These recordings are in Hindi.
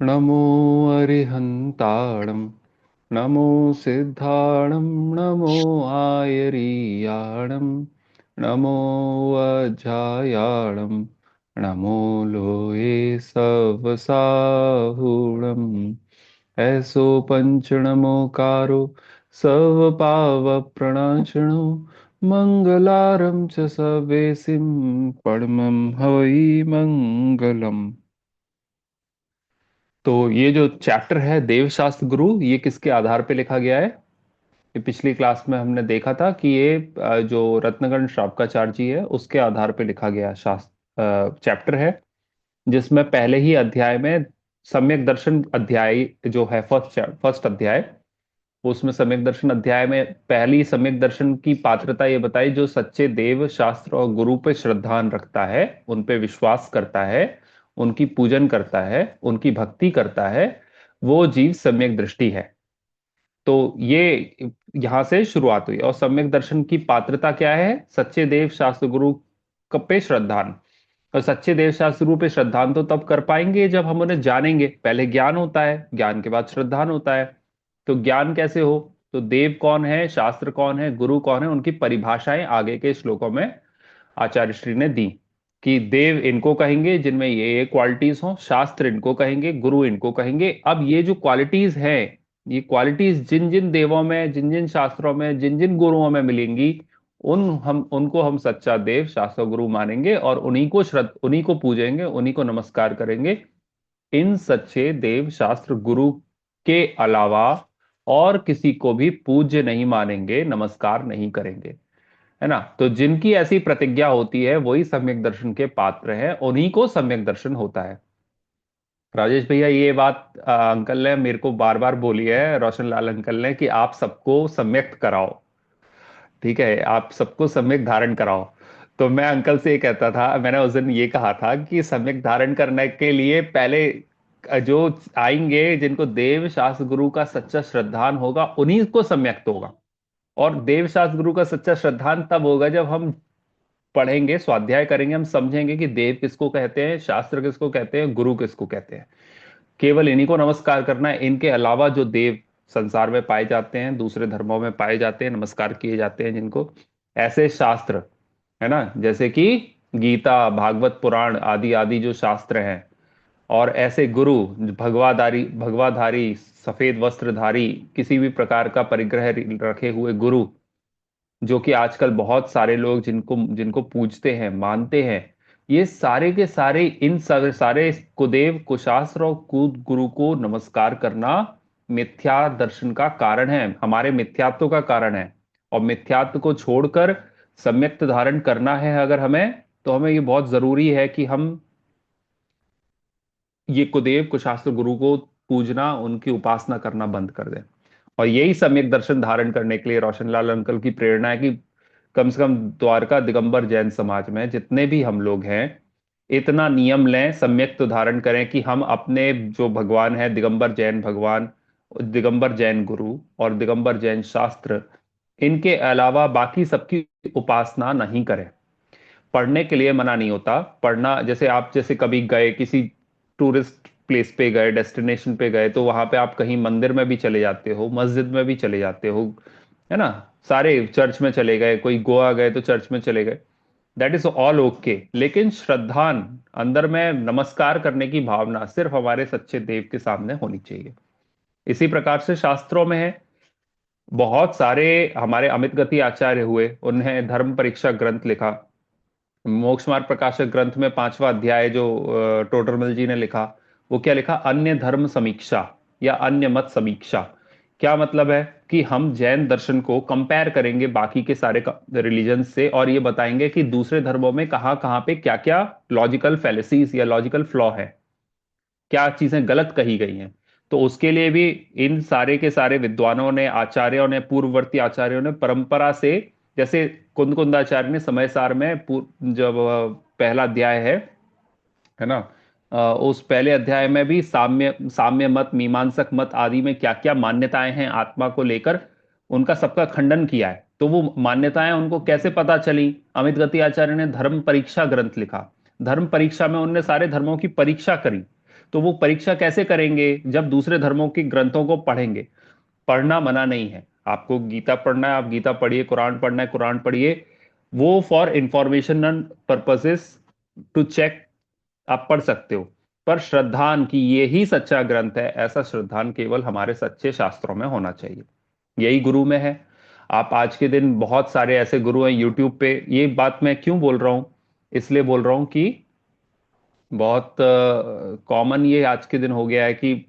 नमो अरिहन्ताणं नमो सिद्धाणं नमो आयरीयाणं नमो वज्रायाणं नमो लोये सवसाहुणम् ऐसो पंचणमोकारो सर्वपावप्रणाशिनो मंगलारं च सर्वेसिं परमं हवै मंगलम्। तो ये जो चैप्टर है देवशास्त्र गुरु, ये किसके आधार पे लिखा गया है? ये पिछली क्लास में हमने देखा था कि ये जो रत्नगण श्रावकाचार्य जी है उसके आधार पे लिखा गया शास्त्र चैप्टर है, जिसमें पहले ही अध्याय में सम्यक दर्शन अध्याय जो है फर्स्ट फर्स्ट अध्याय, उसमें सम्यक दर्शन अध्याय में पहली सम्यक दर्शन की पात्रता ये बताई, जो सच्चे देव शास्त्र और गुरु पे श्रद्धान रखता है, उन पे विश्वास करता है, उनकी पूजन करता है, उनकी भक्ति करता है, वो जीव सम्यक दृष्टि है। तो ये यहां से शुरुआत हुई। और सम्यक दर्शन की पात्रता क्या है? सच्चे देव शास्त्र गुरु पे श्रद्धान। और सच्चे देव शास्त्र गुरु पे श्रद्धान तो तब कर पाएंगे जब हम उन्हें जानेंगे। पहले ज्ञान होता है, ज्ञान के बाद श्रद्धान होता है। तो ज्ञान कैसे हो? तो देव कौन है, शास्त्र कौन है, गुरु कौन है, उनकी परिभाषाएं आगे के श्लोकों में आचार्य श्री ने दी। कि देव इनको कहेंगे जिनमें ये क्वालिटीज हों, शास्त्र इनको कहेंगे, गुरु इनको कहेंगे। अब ये जो क्वालिटीज हैं, ये क्वालिटीज जिन जिन देवों में, जिन जिन शास्त्रों में, जिन जिन गुरुओं में मिलेंगी, हम सच्चा देव शास्त्र गुरु मानेंगे और उन्हीं को पूजेंगे, उन्हीं को नमस्कार करेंगे। इन सच्चे देव शास्त्र गुरु के अलावा और किसी को भी पूज्य नहीं मानेंगे, नमस्कार नहीं करेंगे। है ना? तो जिनकी ऐसी प्रतिज्ञा होती है वही सम्यक दर्शन के पात्र हैं, उन्हीं को सम्यक दर्शन होता है। राजेश भैया, ये बात अंकल ने मेरे को बार बार बोली है, रोशन लाल अंकल ने, कि आप सबको सम्यक कराओ। ठीक है, आप सबको सम्यक धारण कराओ। तो मैं अंकल से ये कहता था, मैंने उस दिन ये कहा था कि सम्यक धारण करने के लिए पहले जो आएंगे, जिनको देव शास्त्र गुरु का सच्चा श्रद्धान होगा, उन्हीं को सम्यक्त होगा। और देव शास्त्र गुरु का सच्चा श्रद्धान तब होगा जब हम पढ़ेंगे, स्वाध्याय करेंगे, हम समझेंगे कि देव किसको कहते हैं, शास्त्र किसको कहते हैं, गुरु किसको कहते हैं। केवल इन्हीं को नमस्कार करना है। इनके अलावा जो देव संसार में पाए जाते हैं, दूसरे धर्मों में पाए जाते हैं, नमस्कार किए जाते हैं जिनको, ऐसे शास्त्र, है ना, जैसे कि गीता, भागवत पुराण आदि आदि जो शास्त्र हैं, और ऐसे गुरु, भगवाधारी भगवाधारी, सफेद वस्त्रधारी, किसी भी प्रकार का परिग्रह रखे हुए गुरु, जो कि आजकल बहुत सारे लोग जिनको जिनको पूजते हैं, मानते हैं, ये सारे के सारे, इन सारे कुदेव, कुशास्त्र और कुद गुरु को नमस्कार करना मिथ्या दर्शन का कारण है, हमारे मिथ्यात्व का कारण है। और मिथ्यात्व को छोड़कर सम्यक्त धारण करना है अगर हमें, तो हमें ये बहुत जरूरी है कि हम ये कुदेव कुशास्त्र गुरु को पूजना, उनकी उपासना करना बंद कर दें। और यही सम्यक दर्शन धारण करने के लिए रोशनलाल अंकल की प्रेरणा है कि कम से कम द्वारका दिगंबर जैन समाज में जितने भी हम लोग हैं, इतना नियम लें, सम्यक तो धारण करें कि हम अपने जो भगवान है, दिगंबर जैन भगवान, दिगंबर जैन गुरु और दिगंबर जैन शास्त्र, इनके अलावा बाकी सबकी उपासना नहीं करें। पढ़ने के लिए मना नहीं होता, पढ़ना, जैसे आप जैसे कभी गए किसी टूरिस्ट प्लेस पे गए, डेस्टिनेशन पे गए, तो वहां पे आप कहीं मंदिर में भी चले जाते हो, मस्जिद में भी चले जाते हो, है ना, सारे चर्च में चले गए, कोई गोवा गए तो चर्च में चले गए, दैट इज ऑल ओके। लेकिन श्रद्धान, अंदर में नमस्कार करने की भावना सिर्फ हमारे सच्चे देव के सामने होनी चाहिए। इसी प्रकार से शास्त्रों में है, बहुत सारे हमारे अमित गति आचार्य हुए, उन्हें धर्म परीक्षा ग्रंथ लिखा। मोक्ष मार्ग प्रकाशक ग्रंथ में पांचवा अध्याय जो टोडरमल जी ने लिखा, वो क्या लिखा? अन्य धर्म समीक्षा या अन्य मत समीक्षा। क्या मतलब है? कि हम जैन दर्शन को कंपेयर करेंगे बाकी के सारे रिलीजन से, और ये बताएंगे कि दूसरे धर्मों में कहाँ कहाँ पे क्या क्या लॉजिकल फैलेसीज या लॉजिकल फ्लॉ है, क्या चीजें गलत कही गई हैं। तो उसके लिए भी इन सारे के सारे विद्वानों ने, आचार्यों ने, पूर्ववर्ती आचार्यों ने परंपरा से, जैसे कुंद कुंदाचार्य ने समय सार में जब पहला अध्याय है ना, उस पहले अध्याय में भी साम्य साम्य मत, मीमांसक मत आदि में क्या क्या मान्यताएं हैं आत्मा को लेकर, उनका सबका खंडन किया है। तो वो मान्यताएं उनको कैसे पता चली? अमित गति आचार्य ने धर्म परीक्षा ग्रंथ लिखा। धर्म परीक्षा में उनने सारे धर्मों की परीक्षा करी। तो वो परीक्षा कैसे करेंगे? जब दूसरे धर्मों के ग्रंथों को पढ़ेंगे। पढ़ना मना नहीं है, आपको गीता पढ़ना है आप गीता पढ़िए, कुरान पढ़ना है कुरान पढ़िए, वो for information purposes, to check, आप पढ़ सकते हो। पर श्रद्धान की ये ही सच्चा ग्रंथ है, ऐसा श्रद्धान केवल हमारे सच्चे शास्त्रों में होना चाहिए, यही गुरु में है। आप आज के दिन बहुत सारे ऐसे गुरु हैं यूट्यूब पे, ये बात मैं क्यों बोल रहा हूं? इसलिए बोल रहा हूं कि बहुत कॉमन ये आज के दिन हो गया है कि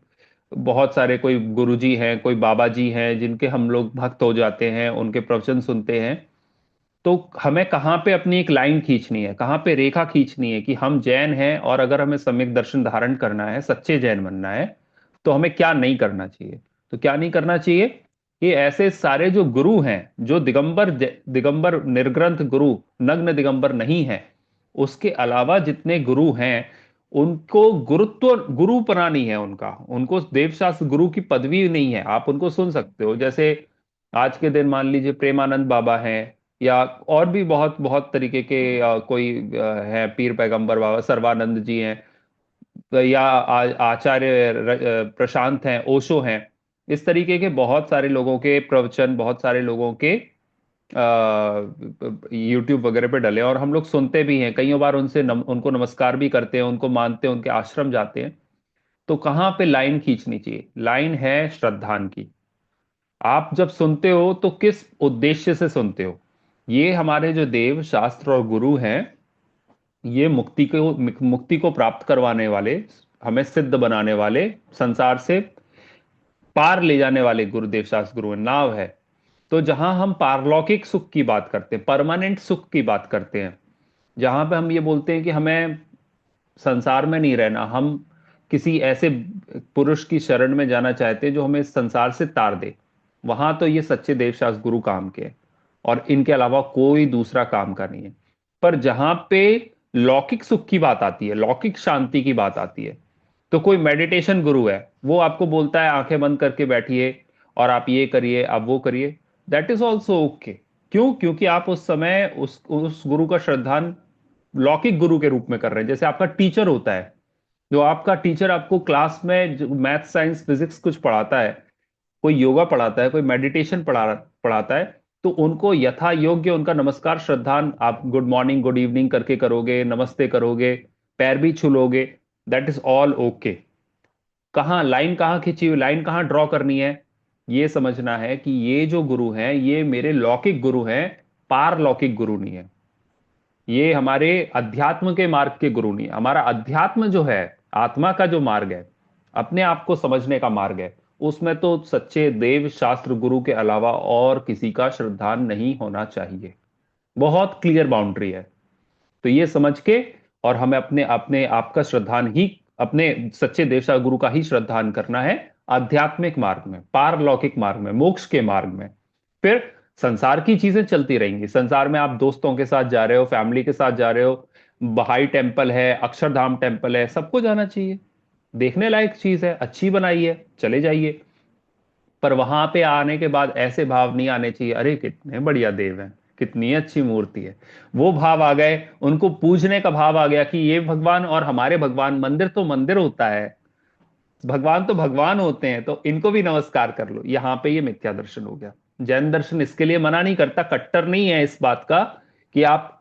बहुत सारे कोई गुरुजी हैं, कोई बाबा जी हैं जिनके हम लोग भक्त हो जाते हैं, उनके प्रवचन सुनते हैं। तो हमें कहाँ पे अपनी एक लाइन खींचनी है, कहाँ पे रेखा खींचनी है कि हम जैन हैं, और अगर हमें सम्यक दर्शन धारण करना है, सच्चे जैन बनना है, तो हमें क्या नहीं करना चाहिए? तो क्या नहीं करना चाहिए कि ऐसे सारे जो गुरु हैं, जो दिगंबर दिगंबर निर्ग्रंथ गुरु, नग्न दिगंबर नहीं है, उसके अलावा जितने गुरु हैं, उनको गुरुत्व, गुरुपना नहीं है उनका, उनको देवशास्त्र गुरु की पदवी नहीं है। आप उनको सुन सकते हो, जैसे आज के दिन मान लीजिए प्रेमानंद बाबा हैं, या और भी बहुत बहुत तरीके के कोई है, पीर पैगंबर बाबा सर्वानंद जी हैं, या आचार्य प्रशांत हैं, ओशो हैं। इस तरीके के बहुत सारे लोगों के प्रवचन, बहुत सारे लोगों के यूट्यूब वगैरह पे डले, और हम लोग सुनते भी हैं, कई बार उनसे उनको नमस्कार भी करते हैं, उनको मानते हैं, उनके आश्रम जाते हैं। तो कहाँ पे लाइन खींचनी चाहिए? लाइन है श्रद्धान की। आप जब सुनते हो तो किस उद्देश्य से सुनते हो? ये हमारे जो देव शास्त्र और गुरु हैं, ये मुक्ति को प्राप्त करवाने वाले, हमें सिद्ध बनाने वाले, संसार से पार ले जाने वाले गुरुदेव शास्त्र गुरु हैं, नाव है। तो जहां हम पारलौकिक सुख की बात करते हैं, परमानेंट सुख की बात करते हैं, जहां पे हम ये बोलते हैं कि हमें संसार में नहीं रहना, हम किसी ऐसे पुरुष की शरण में जाना चाहते हैं जो हमें इस संसार से तार दे, वहां तो ये सच्चे देवशास्त्र गुरु काम के हैं, और इनके अलावा कोई दूसरा काम का नहीं है। पर जहां पे लौकिक सुख की बात आती है, लौकिक शांति की बात आती है, तो कोई मेडिटेशन गुरु है, वो आपको बोलता है आंखें बंद करके बैठिए और आप ये करिए, आप वो करिए, दैट इज ऑल्सो ओके। क्यों? क्योंकि आप उस समय उस गुरु का श्रद्धान लौकिक गुरु के रूप में कर रहे हैं। जैसे आपका टीचर होता है, जो आपका टीचर आपको क्लास में जो मैथ साइंस फिजिक्स कुछ पढ़ाता है, कोई योगा पढ़ाता है, कोई मेडिटेशन पढ़ाता है, तो उनको यथा योग्य उनका नमस्कार श्रद्धान आप गुड मॉर्निंग गुड इवनिंग करके करोगे, नमस्ते करोगे, पैर भी छूलोगे, दैट इज ऑल ओके। कहाँ लाइन, कहाँ खींची हुई लाइन, कहाँ ड्रॉ करनी है? ये समझना है कि ये जो गुरु हैं ये मेरे लौकिक गुरु हैं, पारलौकिक गुरु नहीं है। ये हमारे अध्यात्म के मार्ग के गुरु नहीं है। हमारा अध्यात्म जो है, आत्मा का जो मार्ग है, अपने आप को समझने का मार्ग है, उसमें तो सच्चे देव शास्त्र गुरु के अलावा और किसी का श्रद्धान नहीं होना चाहिए। बहुत क्लियर बाउंड्री है। तो ये समझ के, और हमें अपने अपने आप का श्रद्धान ही, अपने सच्चे देवता गुरु का ही श्रद्धान करना है, आध्यात्मिक मार्ग में, पारलौकिक मार्ग में, मोक्ष के मार्ग में। फिर संसार की चीजें चलती रहेंगी, संसार में आप दोस्तों के साथ जा रहे हो, फैमिली के साथ जा रहे हो, बहाई टेम्पल है, अक्षरधाम टेम्पल है, सबको जाना चाहिए, देखने लायक चीज है, अच्छी बनाई है, चले जाइए। पर वहां पे आने के बाद ऐसे भाव नहीं आने चाहिए, अरे कितने बढ़िया देव हैं, कितनी अच्छी मूर्ति है। वो भाव आ गए, उनको पूजने का भाव आ गया कि ये भगवान और हमारे भगवान, मंदिर तो मंदिर होता है, भगवान तो भगवान होते हैं, तो इनको भी नमस्कार कर लो। यहां पे ये मिथ्या दर्शन हो गया। जैन दर्शन इसके लिए मना नहीं करता, कट्टर नहीं है इस बात का कि आप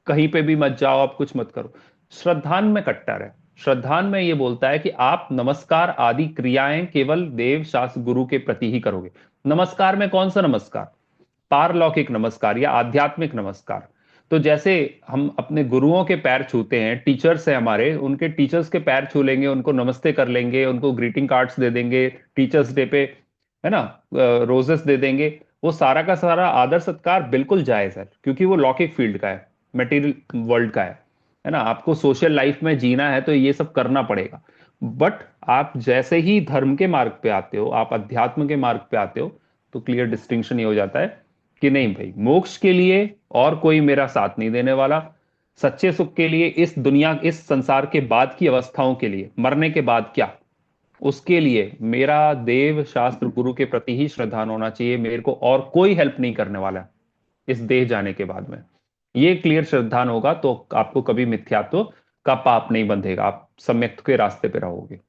कहीं पे भी मत जाओ, आप कुछ मत करो। श्रद्धान में कट्टर है। श्रद्धान में ये बोलता है कि आप नमस्कार आदि क्रियाएं केवल देव शास्त्र गुरु के प्रति ही करोगे। नमस्कार में कौन सा नमस्कार? पारलौकिक नमस्कार या आध्यात्मिक नमस्कार। तो जैसे हम अपने गुरुओं के पैर छूते हैं, टीचर्स हैं हमारे, उनके टीचर्स के पैर छू लेंगे, उनको नमस्ते कर लेंगे, उनको ग्रीटिंग कार्ड्स दे देंगे टीचर्स डे पे, है ना, रोजेस दे देंगे, वो सारा का सारा आदर सत्कार बिल्कुल जायज है, क्योंकि वो लौकिक फील्ड का है, मटेरियल वर्ल्ड का है ना। आपको सोशल लाइफ में जीना है तो ये सब करना पड़ेगा। बट आप जैसे ही धर्म के मार्ग पे आते हो, आप अध्यात्म के मार्ग पे आते हो, तो क्लियर डिस्टिंक्शन ये हो जाता है कि नहीं भाई, मोक्ष के लिए और कोई मेरा साथ नहीं देने वाला, सच्चे सुख के लिए, इस दुनिया, इस संसार के बाद की अवस्थाओं के लिए, मरने के बाद क्या, उसके लिए मेरा देव शास्त्र गुरु के प्रति ही श्रद्धान होना चाहिए, मेरे को और कोई हेल्प नहीं करने वाला इस देह जाने के बाद में। ये क्लियर श्रद्धान होगा तो आपको कभी मिथ्यात्व का पाप नहीं बंधेगा, आप सम्यक के रास्ते पे रहोगे।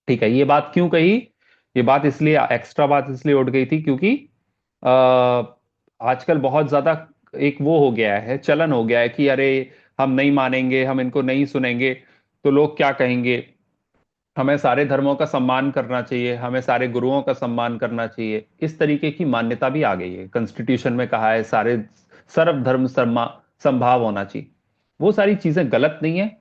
ठीक है, ये बात क्यों कही? ये बात इसलिए, एक्स्ट्रा बात इसलिए उठ गई थी क्योंकि आजकल बहुत ज्यादा एक वो हो गया है, चलन हो गया है कि अरे हम नहीं मानेंगे, हम इनको नहीं सुनेंगे तो लोग क्या कहेंगे। हमें सारे धर्मों का सम्मान करना चाहिए, हमें सारे गुरुओं का सम्मान करना चाहिए, इस तरीके की मान्यता भी आ गई है। कॉन्स्टिट्यूशन में कहा है सारे सर्वधर्म समभाव होना चाहिए। वो सारी चीजें गलत नहीं है।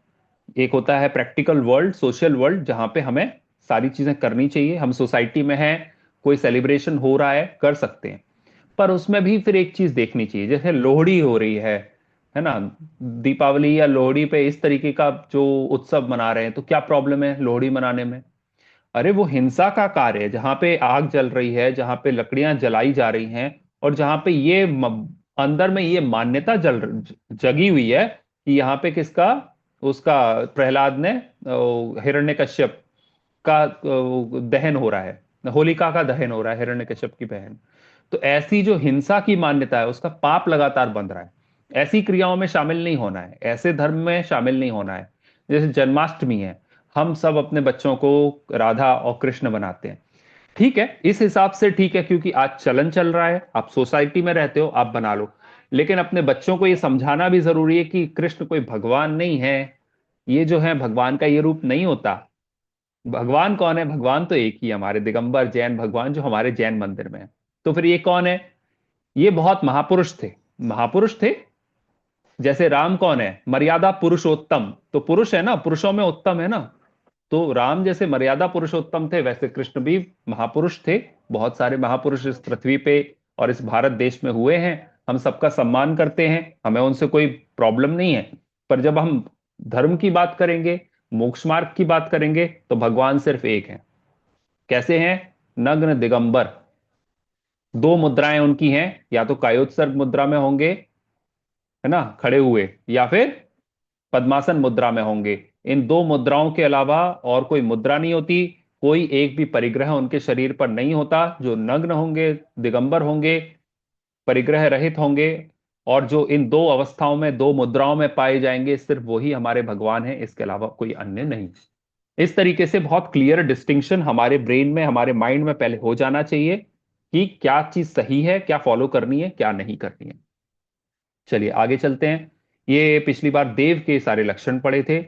एक होता है प्रैक्टिकल वर्ल्ड, सोशल वर्ल्ड, जहां पे हमें सारी चीजें करनी चाहिए। हम सोसाइटी में हैं, कोई सेलिब्रेशन हो रहा है, कर सकते हैं। पर उसमें भी फिर एक चीज देखनी चाहिए, जैसे लोहड़ी हो रही है ना, दीपावली या लोहड़ी पे इस तरीके का जो उत्सव मना रहे हैं, तो क्या प्रॉब्लम है लोहड़ी मनाने में? अरे वो हिंसा का कार्य है, जहां पे आग जल रही है, जहां पे लकड़ियां जलाई जा रही हैं, और जहां पे अंदर में ये मान्यता जगी हुई है कि यहाँ पे किसका, उसका, प्रहलाद ने हिरण्यकश्यप का दहन हो रहा है, होलिका का दहन हो रहा है, हिरण्यकश्यप की बहन। तो ऐसी जो हिंसा की मान्यता है, उसका पाप लगातार बंध रहा है। ऐसी क्रियाओं में शामिल नहीं होना है, ऐसे धर्म में शामिल नहीं होना है। जैसे जन्माष्टमी है, हम सब अपने बच्चों को राधा और कृष्ण बनाते हैं। ठीक है, इस हिसाब से ठीक है, क्योंकि आज चलन चल रहा है, आप सोसाइटी में रहते हो, आप बना लो। लेकिन अपने बच्चों को यह समझाना भी जरूरी है कि कृष्ण कोई भगवान नहीं है, ये जो है भगवान का ये रूप नहीं होता। भगवान कौन है? भगवान तो एक ही है, हमारे दिगंबर जैन भगवान जो हमारे जैन मंदिर में है। तो फिर ये कौन है? ये बहुत महापुरुष थे, महापुरुष थे। जैसे राम कौन है? मर्यादा पुरुषोत्तम, तो पुरुष है ना, पुरुषों में उत्तम है ना। तो राम जैसे मर्यादा पुरुषोत्तम थे, वैसे कृष्ण भी महापुरुष थे। बहुत सारे महापुरुष इस पृथ्वी पे और इस भारत देश में हुए हैं। हम सबका सम्मान करते हैं, हमें उनसे कोई प्रॉब्लम नहीं है। पर जब हम धर्म की बात करेंगे, मोक्ष मार्ग की बात करेंगे, तो भगवान सिर्फ एक है। कैसे हैं? नग्न दिगंबर। दो मुद्राएं उनकी हैं, या तो कायोत्सर्ग मुद्रा में होंगे, है ना, खड़े हुए, या फिर पद्मासन मुद्रा में होंगे। इन दो मुद्राओं के अलावा और कोई मुद्रा नहीं होती। कोई एक भी परिग्रह उनके शरीर पर नहीं होता। जो नग्न होंगे, दिगंबर होंगे, परिग्रह रहित होंगे, और जो इन दो अवस्थाओं में, दो मुद्राओं में पाए जाएंगे, सिर्फ वही हमारे भगवान हैं, इसके अलावा कोई अन्य नहीं। इस तरीके से बहुत क्लियर डिस्टिंक्शन हमारे ब्रेन में, हमारे माइंड में पहले हो जाना चाहिए कि क्या चीज सही है, क्या फॉलो करनी है, क्या नहीं करनी है। चलिए आगे चलते हैं। ये पिछली बार देव के सारे लक्षण पढ़े थे।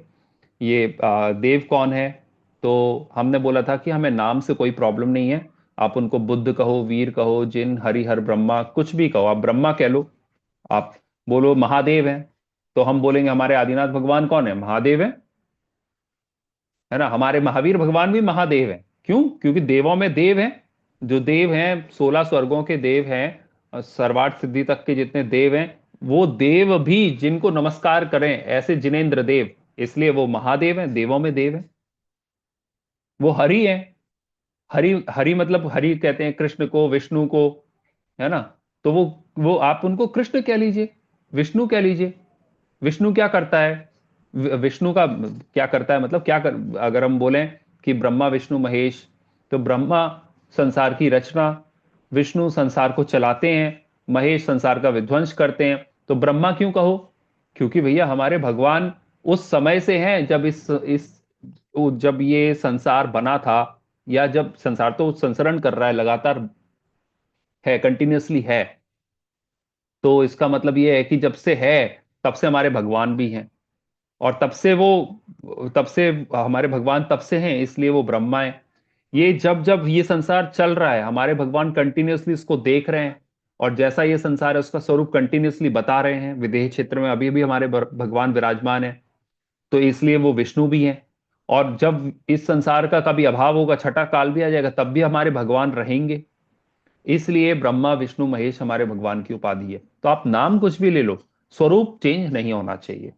ये देव कौन है? तो हमने बोला था कि हमें नाम से कोई प्रॉब्लम नहीं है। आप उनको बुद्ध कहो, वीर कहो, जिन, हरि, हर, ब्रह्मा, कुछ भी कहो, आप ब्रह्मा कह लो। आप बोलो महादेव है, तो हम बोलेंगे हमारे आदिनाथ भगवान कौन है? महादेव है ना। हमारे महावीर भगवान भी महादेव हैं। क्यों? क्योंकि देवों में देव हैं। जो देव हैं, 16 स्वर्गों के देव हैं, और सर्वार्थ सिद्धि तक के जितने देव हैं, वो देव भी जिनको नमस्कार करें, ऐसे जिनेंद्र देव, इसलिए वो महादेव हैं, देवों में देव हैं। वो हरि हैं। हरि, हरि मतलब, हरि कहते हैं कृष्ण को, विष्णु को, है ना। तो वो आप उनको कृष्ण कह लीजिए, विष्णु कह लीजिए। विष्णु क्या करता है? विष्णु का क्या करता है, मतलब क्या अगर हम बोलें कि ब्रह्मा विष्णु महेश, तो ब्रह्मा संसार की रचना, विष्णु संसार को चलाते हैं, महेश संसार का विध्वंस करते हैं। तो ब्रह्मा क्यों कहो? क्योंकि भैया हमारे भगवान उस समय से हैं जब जब ये संसार बना था, या जब संसार तो संसरण कर रहा है, लगातार है, कंटिन्यूअसली है। तो इसका मतलब ये है कि जब से है, तब से हमारे भगवान भी हैं। और तब से हमारे भगवान तब से हैं, इसलिए वो ब्रह्मा है। ये जब जब ये संसार चल रहा है, हमारे भगवान कंटिन्यूअसली इसको देख रहे हैं, और जैसा ये संसार है उसका स्वरूप कंटिन्यूअसली बता रहे हैं। विदेह क्षेत्र में अभी भी हमारे भगवान विराजमान है, तो इसलिए वो विष्णु भी हैं। और जब इस संसार का कभी अभाव होगा, छठा काल भी आ जाएगा, तब भी हमारे भगवान रहेंगे। इसलिए ब्रह्मा विष्णु महेश हमारे भगवान की उपाधि है। तो आप नाम कुछ भी ले लो, स्वरूप चेंज नहीं होना चाहिए।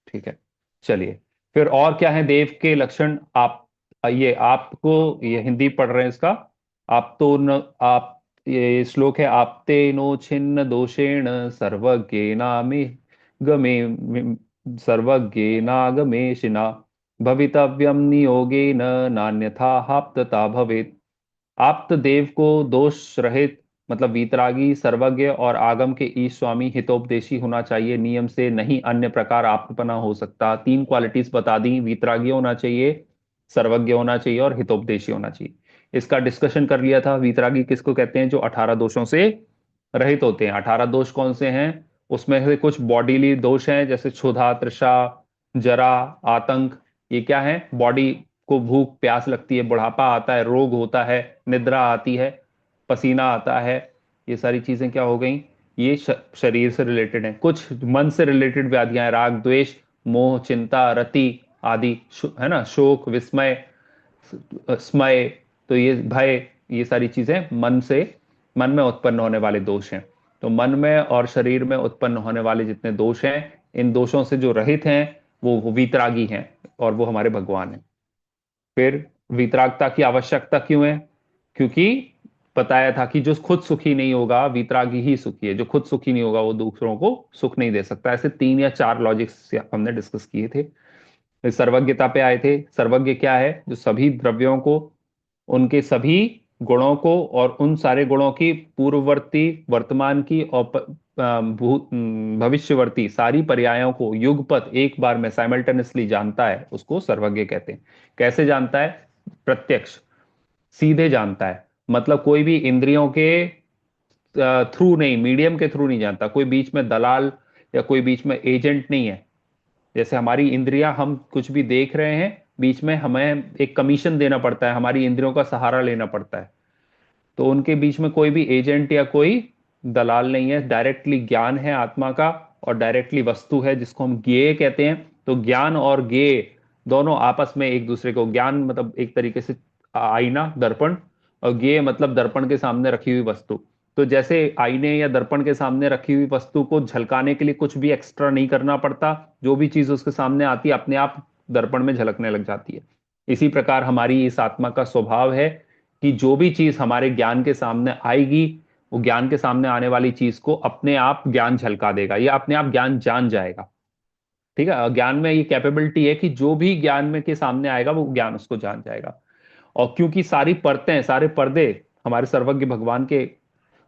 ठीक है, चलिए। फिर और क्या है देव के लक्षण? आप ये आपको, ये हिंदी पढ़ रहे हैं इसका। आप तो न, आप, ये श्लोक है, आपते नो छिन्न दोषेण सर्वज्ञेनामि गमे, सर्वज्ञेनागमेशिना भवितव्यम नियोगेन नान्यथा हाप्तता भवेत्। आप्त देव को दोष रहित मतलब वीतरागी सर्वज्ञ और आगम के ईश स्वामी हितोपदेशी होना चाहिए, नियम से नहीं अन्य प्रकार आपना हो सकता। तीन क्वालिटीज बता दी, वीतरागी होना चाहिए, सर्वज्ञ होना चाहिए और हितोपदेशी होना चाहिए। इसका डिस्कशन कर लिया था। वीतरागी किसको कहते हैं? जो 18 दोषों से रहित होते हैं। 18 दोष कौन से हैं? उसमें से कुछ बॉडीली दोष हैं, जैसे क्षुधा, तृषा, जरा, आतंक। ये क्या है? बॉडी को भूख प्यास लगती है, बुढ़ापा आता है, रोग होता है, निद्रा आती है, पसीना आता है। ये सारी चीजें क्या हो गई? ये शरीर से रिलेटेड हैं। कुछ मन से रिलेटेड व्याधियां हैं, राग, द्वेष, मोह, चिंता, रति आदि, है ना, शोक, विस्मय, स्मय, तो ये भय, ये सारी चीजें मन में उत्पन्न होने वाले दोष हैं। तो मन में और शरीर में उत्पन्न होने वाले जितने दोष हैं, इन दोषों से जो रहित हैं वो वीतरागी हैं, और वो हमारे भगवान हैं। फिर वीतरागता की आवश्यकता क्यों है? क्योंकि बताया था कि जो खुद सुखी नहीं होगा, वीतरागी ही सुखी है। जो खुद सुखी नहीं होगा वो दूसरों को सुख नहीं दे सकता। ऐसे 3 या 4 लॉजिक्स हमने डिस्कस किए थे। फिर सर्वज्ञता पे आए थे। सर्वज्ञ क्या है? जो सभी द्रव्यों को, उनके सभी गुणों को और उन सारे गुणों की पूर्ववर्ती, वर्तमान की और भविष्यवर्ती सारी पर्यायों को युगपत एक बार में साइमल्टेनियसली जानता है, उसको सर्वज्ञ कहते हैं। कैसे जानता है? प्रत्यक्ष, सीधे जानता है। मतलब कोई भी इंद्रियों के थ्रू नहीं, मीडियम के थ्रू नहीं जानता। कोई बीच में दलाल या कोई बीच में एजेंट नहीं है। जैसे हमारी इंद्रियां, हम कुछ भी देख रहे हैं, बीच में हमें एक कमीशन देना पड़ता है, हमारी इंद्रियों का सहारा लेना पड़ता है। तो उनके बीच में कोई भी एजेंट या कोई दलाल नहीं है। डायरेक्टली ज्ञान है आत्मा का, और डायरेक्टली वस्तु है जिसको हम ज्ञेय कहते हैं। तो ज्ञान और ज्ञेय दोनों आपस में एक दूसरे को, ज्ञान मतलब एक तरीके से आईना, दर्पण, और ज्ञेय मतलब दर्पण के सामने रखी हुई वस्तु। तो जैसे आईने या दर्पण के सामने रखी हुई वस्तु को झलकाने के लिए कुछ भी एक्स्ट्रा नहीं करना पड़ता, जो भी चीज उसके सामने आती है अपने आप दर्पण में झलकने लग जाती है। इसी प्रकार हमारी इस आत्मा का स्वभाव है कि जो भी चीज हमारे ज्ञान के सामने आएगी, वो ज्ञान के सामने आने वाली चीज को अपने आप ज्ञान झलका देगा, या अपने आप ज्ञान जान जाएगा। ठीक है, ज्ञान में ये कैपेबिलिटी है कि जो भी ज्ञान में के सामने आएगा वो ज्ञान उसको जान जाएगा। और क्योंकि सारी परतें, सारे पर्दे हमारे सर्वज्ञ भगवान के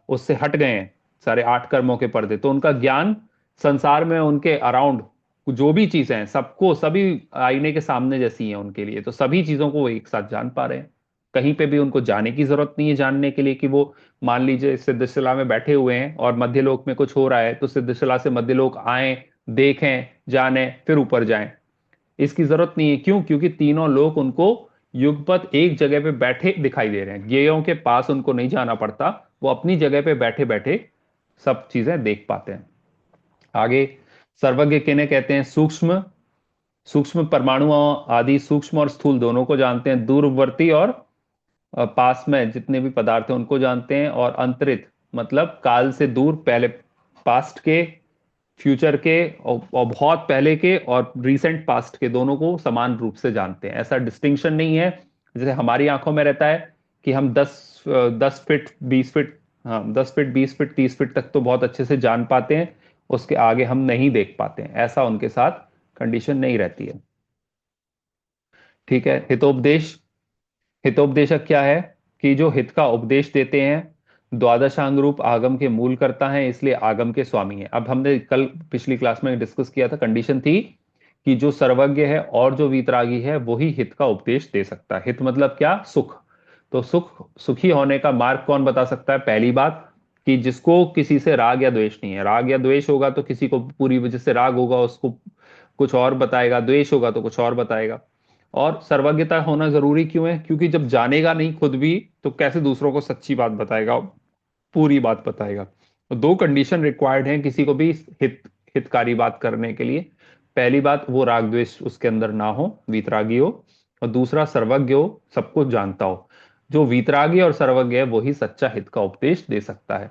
उससे हट गए हैं, सारे 8 कर्मों के पर्दे, तो उनका ज्ञान संसार में उनके अराउंड जो भी चीजें हैं, सबको, सभी आईने के सामने जैसी हैं उनके लिए, तो सभी चीजों को वो एक साथ जान पा रहे हैं। कहीं पे भी उनको जाने की जरूरत नहीं है जानने के लिए कि वो, मान लीजिए सिद्धशिला में बैठे हुए हैं और मध्यलोक में कुछ हो रहा है, तो सिद्धशिला से मध्यलोक आए, देखें, जाने, फिर ऊपर जाएं। इसकी जरूरत नहीं है। क्यों? क्योंकि तीनों लोग उनको युगपत एक जगह पे बैठे दिखाई दे रहे हैं। ज्ञेयों के पास उनको नहीं जाना पड़ता, वो अपनी जगह पे बैठे बैठे सब चीजें देख पाते हैं। आगे, सर्वज्ञ किन्हें कहते हैं? सूक्ष्म, सूक्ष्म परमाणुओं आदि, सूक्ष्म और स्थूल दोनों को जानते हैं। दूरवर्ती और पास में जितने भी पदार्थ हैं उनको जानते हैं। और अंतरित मतलब काल से दूर, पहले पास्ट के, फ्यूचर के, और बहुत पहले के और रीसेंट पास्ट के, दोनों को समान रूप से जानते हैं। ऐसा डिस्टिंक्शन नहीं है जैसे हमारी आंखों में रहता है कि हम 10 फीट 20 फीट, हाँ 10 फीट 20 फीट 30 फीट तक तो बहुत अच्छे से जान पाते हैं, उसके आगे हम नहीं देख पाते हैं। ऐसा उनके साथ कंडीशन नहीं रहती है। ठीक है, हितोपदेश। हितोपदेशक क्या है? कि जो हित का उपदेश देते हैं। द्वादशांग रूप आगम के मूल करता है, इसलिए आगम के स्वामी है। अब हमने कल पिछली क्लास में डिस्कस किया था, कंडीशन थी कि जो सर्वज्ञ है और जो वीतरागी है वही हित का उपदेश दे सकता है। हित मतलब क्या? सुख। तो सुखी होने का मार्ग कौन बता सकता है? पहली बात, कि जिसको किसी से राग या द्वेष नहीं है। राग या द्वेष होगा तो किसी को पूरी वजह से राग होगा, उसको कुछ और बताएगा, द्वेष होगा तो कुछ और बताएगा। और सर्वज्ञता होना जरूरी क्यों है? क्योंकि जब जानेगा नहीं खुद भी, तो कैसे दूसरों को सच्ची बात बताएगा, पूरी बात बताएगा। तो 2 कंडीशन रिक्वायर्ड हैं किसी को भी हितकारी बात करने के लिए। पहली बात, वो राग द्वेष उसके अंदर ना हो, वीतरागी हो। और दूसरा, सर्वज्ञ हो, सब कुछ जानता हो। जो वीतरागी और सर्वज्ञ है वही सच्चा हित का उपदेश दे सकता है।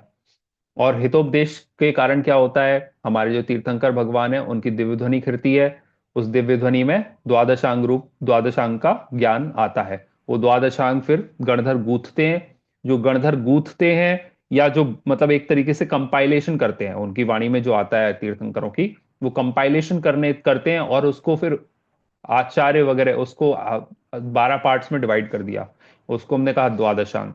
और हितोपदेश के कारण क्या होता है? हमारे जो तीर्थंकर भगवान है उनकी दिव्य ध्वनि खिरती है। उस दिव्य ध्वनि में द्वादशांग रूप, द्वादशांग का ज्ञान आता है। वो द्वादशांग फिर गणधर गूंथते हैं। जो गणधर गूंथते हैं, या जो मतलब एक तरीके से कंपाइलेशन करते हैं, उनकी वाणी में जो आता है तीर्थंकरों की, वो कंपाइलेशन करने करते हैं, और उसको फिर आचार्य वगैरह उसको 12 पार्ट्स में डिवाइड कर दिया। उसको हमने कहा द्वादशांग।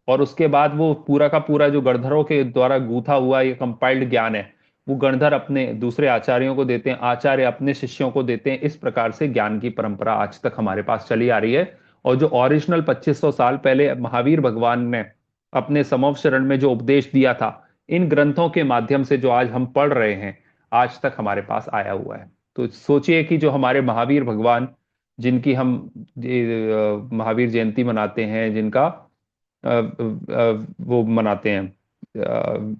और उसके बाद वो पूरा का पूरा जो गणधरों के द्वारा गूंथा हुआ ये कंपाइल्ड ज्ञान है, वो गणधर अपने दूसरे आचार्यों को देते हैं, आचार्य अपने शिष्यों को देते हैं। इस प्रकार से ज्ञान की परंपरा आज तक हमारे पास चली आ रही है। और जो ओरिजिनल 2500 साल पहले महावीर भगवान ने अपने समवचरण में जो उपदेश दिया था, इन ग्रंथों के माध्यम से जो आज हम पढ़ रहे हैं, आज तक हमारे पास आया हुआ है। तो सोचिए कि जो हमारे महावीर भगवान, जिनकी हम महावीर जयंती मनाते हैं, जिनका वो मनाते हैं,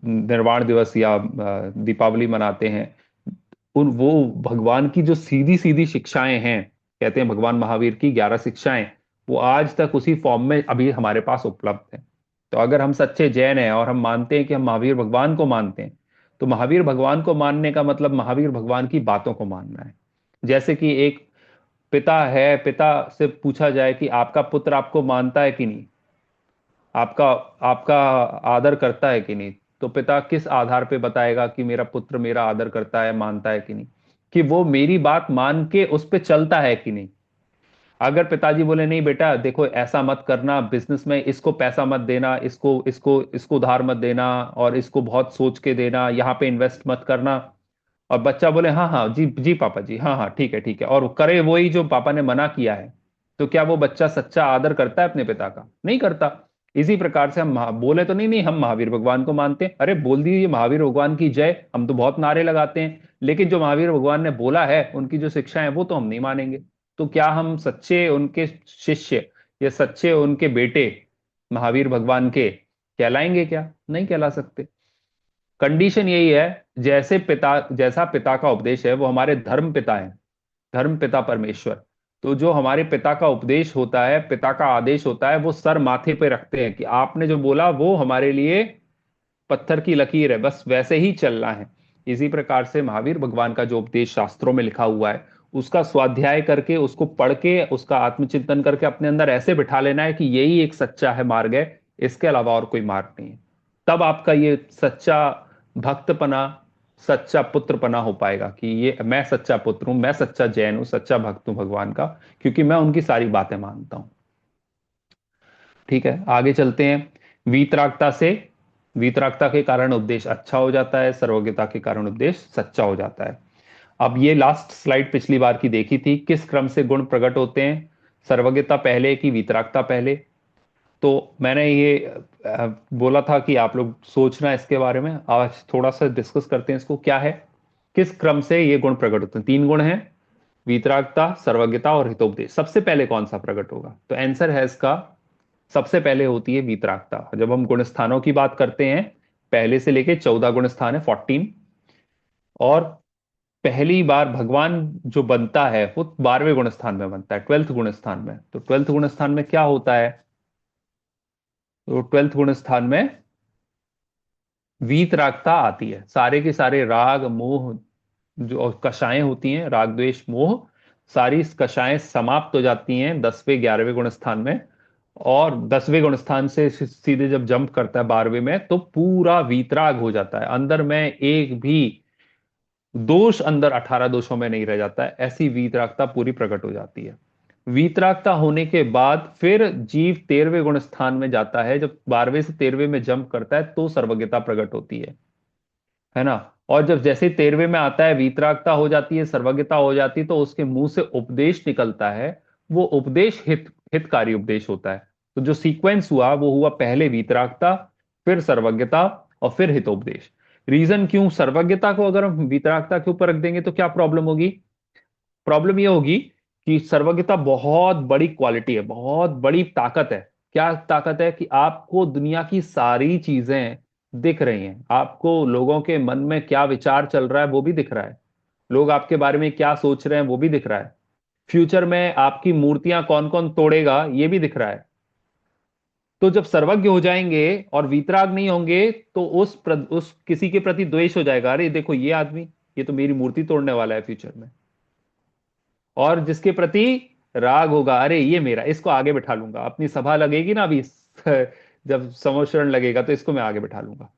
निर्वाण दिवस या दीपावली मनाते हैं, उन वो भगवान की जो सीधी सीधी शिक्षाएं हैं, कहते हैं भगवान महावीर की 11 शिक्षाएं, वो आज तक उसी फॉर्म में अभी हमारे पास उपलब्ध है। तो अगर हम सच्चे जैन हैं और हम मानते हैं कि हम महावीर भगवान को मानते हैं, तो महावीर भगवान को मानने का मतलब महावीर भगवान की बातों को मानना है। जैसे कि एक पिता है, पिता से पूछा जाए कि आपका पुत्र आपको मानता है कि नहीं, आपका आपका आदर करता है कि नहीं, तो पिता किस आधार पे बताएगा कि मेरा पुत्र मेरा आदर करता है, मानता है कि नहीं, कि वो मेरी बात मान के उस पे चलता है कि नहीं। अगर पिताजी बोले नहीं बेटा देखो ऐसा मत करना, बिजनेस में इसको पैसा मत देना, इसको इसको इसको उधार मत देना, और इसको बहुत सोच के देना, यहाँ पे इन्वेस्ट मत करना, और बच्चा बोले हाँ हाँ जी जी पापा जी, हाँ हाँ ठीक है, और वो करे वही जो पापा ने मना किया है, तो क्या वो बच्चा सच्चा आदर करता है अपने पिता का? नहीं करता। इसी प्रकार से हम बोले तो नहीं नहीं हम महावीर भगवान को मानते हैं, अरे बोल दीजिए महावीर भगवान की जय, हम तो बहुत नारे लगाते हैं, लेकिन जो महावीर भगवान ने बोला है, उनकी जो शिक्षा है, वो तो हम नहीं मानेंगे। तो क्या हम सच्चे उनके शिष्य या सच्चे उनके बेटे महावीर भगवान के कहलाएंगे? क्या नहीं कहला सकते। कंडीशन यही है, जैसे पिता, जैसा पिता का उपदेश है, वो हमारे धर्म पिता है, धर्म पिता परमेश्वर। तो जो हमारे पिता का उपदेश होता है, पिता का आदेश होता है, वो सर माथे पे रखते हैं कि आपने जो बोला वो हमारे लिए पत्थर की लकीर है, बस वैसे ही चलना है। इसी प्रकार से महावीर भगवान का जो उपदेश शास्त्रों में लिखा हुआ है, उसका स्वाध्याय करके, उसको पढ़ के, उसका आत्मचिंतन करके अपने अंदर ऐसे बिठा लेना है कि यही एक सच्चा है मार्ग है, इसके अलावा और कोई मार्ग नहीं है। तब आपका ये सच्चा भक्तपना, सच्चा पुत्रपना हो पाएगा कि ये मैं सच्चा पुत्र हूं, मैं सच्चा जैन हूं, सच्चा भक्त हूं भगवान का, क्योंकि मैं उनकी सारी बातें मानता हूं। ठीक है, आगे चलते हैं। वीतरागता से, वीतरागता के कारण उपदेश अच्छा हो जाता है, सर्वज्ञता के कारण उपदेश सच्चा हो जाता है। अब ये लास्ट स्लाइड पिछली बार की देखी थी, किस क्रम से गुण प्रकट होते हैं, सर्वज्ञता पहले कि वीतरागता पहले। तो मैंने ये बोला था कि आप लोग सोचना इसके बारे में, आज थोड़ा सा डिस्कस करते हैं इसको, क्या है, किस क्रम से ये गुण प्रकट होते हैं। तीन गुण हैं, वीतरागता, सर्वज्ञता और हितोपदेश। सबसे पहले कौन सा प्रकट होगा? तो आंसर है इसका, सबसे पहले होती है वीतरागता। जब हम गुण स्थानों की बात करते हैं, पहले से लेके 14 गुण स्थान है, 14। और पहली बार भगवान जो बनता है वो 12वें गुण स्थान में बनता है, 12th गुण स्थान में। तो 12th गुण स्थान में क्या होता है? तो 12th गुण स्थान में वीतरागता आती है। सारे के सारे राग मोह जो कषाएं होती हैं, राग द्वेष मोह, सारी कषाएं समाप्त हो जाती हैं 10वें 11वें गुण स्थान में। और 10वें गुण स्थान से सीधे जब जंप करता है 12वें में, तो पूरा वीतराग हो जाता है, अंदर में एक भी दोष, अंदर 18 दोषों में नहीं रह जाता है, ऐसी वीतरागता पूरी प्रकट हो जाती है। वीतरागता होने के बाद फिर जीव 13वें गुण स्थान में जाता है, जब 12वें से 13वें में जंप करता है तो सर्वज्ञता प्रकट होती है ना। और जब जैसे 13वें में आता है, वीतरागता हो जाती है, सर्वज्ञता हो जाती है, तो उसके मुंह से उपदेश निकलता है। वो उपदेश हितकारी उपदेश होता है। तो जो सीक्वेंस हुआ वो हुआ, पहले वीतरागता, फिर सर्वज्ञता, और फिर हितोपदेश। रीजन क्यों? सर्वज्ञता को अगर हम वीतरागता के ऊपर रख देंगे तो क्या प्रॉब्लम होगी? प्रॉब्लम ये होगी कि सर्वज्ञता बहुत बड़ी क्वालिटी है, बहुत बड़ी ताकत है। क्या ताकत है? कि आपको दुनिया की सारी चीजें दिख रही हैं, आपको लोगों के मन में क्या विचार चल रहा है वो भी दिख रहा है, लोग आपके बारे में क्या सोच रहे हैं वो भी दिख रहा है, फ्यूचर में आपकी मूर्तियां कौन कौन तोड़ेगा ये भी दिख रहा है। तो जब सर्वज्ञ हो जाएंगे और वीतराग नहीं होंगे, तो उस किसी के प्रति द्वेष हो जाएगा, अरे देखो ये आदमी, ये तो मेरी मूर्ति तोड़ने वाला है फ्यूचर में। और जिसके प्रति राग होगा, अरे ये मेरा, इसको आगे बैठा लूंगा, अपनी सभा लगेगी ना अभी जब समोशरण लगेगा तो इसको मैं आगे बैठा लूंगा।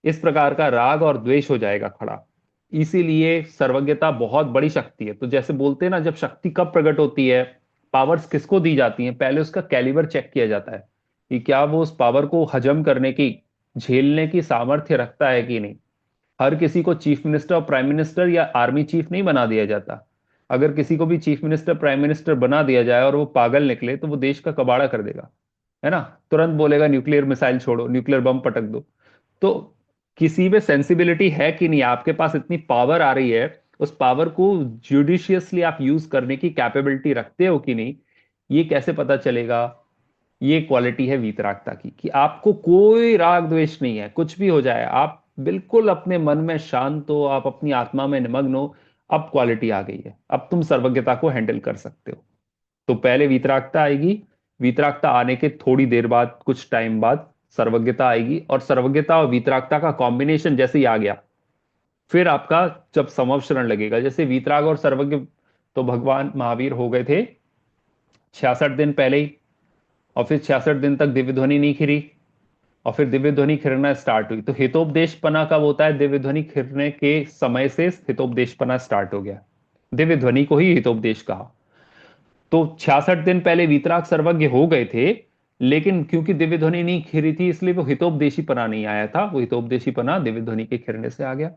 इस प्रकार का राग और द्वेष हो जाएगा खड़ा। इसीलिए सर्वज्ञता बहुत बड़ी शक्ति है। तो जैसे बोलते हैं ना, जब शक्ति कब प्रकट होती है, पावर्स किसको दी जाती हैं, पहले उसका कैलिबर चेक किया जाता है कि क्या वो उस पावर को हजम करने की, झेलने की सामर्थ्य रखता है कि नहीं। हर किसी को चीफ मिनिस्टर और प्राइम मिनिस्टर या आर्मी चीफ नहीं बना दिया जाता। अगर किसी को भी चीफ मिनिस्टर प्राइम मिनिस्टर बना दिया जाए और वो पागल निकले तो वो देश का कबाड़ा कर देगा, है ना। तुरंत बोलेगा न्यूक्लियर मिसाइल छोड़ो, न्यूक्लियर बम पटक दो। तो किसी में सेंसिबिलिटी है कि नहीं, आपके पास इतनी पावर आ रही है, उस पावर को जुडिशियसली आप यूज करने की कैपेबिलिटी रखते हो कि नहीं, ये कैसे पता चलेगा। ये क्वालिटी है वीतरागता की, कि आपको कोई राग द्वेष नहीं है, कुछ भी हो जाए आप बिल्कुल अपने मन में शांत हो, आप अपनी आत्मा में निमग्न हो। अब क्वालिटी आ गई है, अब तुम सर्वज्ञता को हैंडल कर सकते हो। तो पहले वीतरागता आएगी, वीतरागता आने के थोड़ी देर बाद, कुछ टाइम बाद सर्वज्ञता आएगी, और सर्वज्ञता और वीतरागता का कॉम्बिनेशन जैसे ही आ गया, फिर आपका जब समवशरण लगेगा, जैसे वीतराग और सर्वज्ञ तो भगवान महावीर हो गए थे 66 दिन पहले ही, और फिर 66 दिन तक दिव्य ध्वनि नहीं खिरी, और फिर दिव्य ध्वनि खिरना स्टार्ट हुई। तो हितोपदेशपना कब होता है, दिव्य ध्वनि खिरने के समय से हितोपदेशपना स्टार्ट हो गया। दिव्य ध्वनि को ही हितोपदेश कहा। तो 66 दिन पहले वीतराग सर्वज्ञ हो गए थे, लेकिन क्योंकि दिव्य ध्वनि नहीं खिरी थी, इसलिए वो हितोपदेशी पना नहीं आया था, वो हितोपदेशी पना दिव्य ध्वनि के खिरने से आ गया।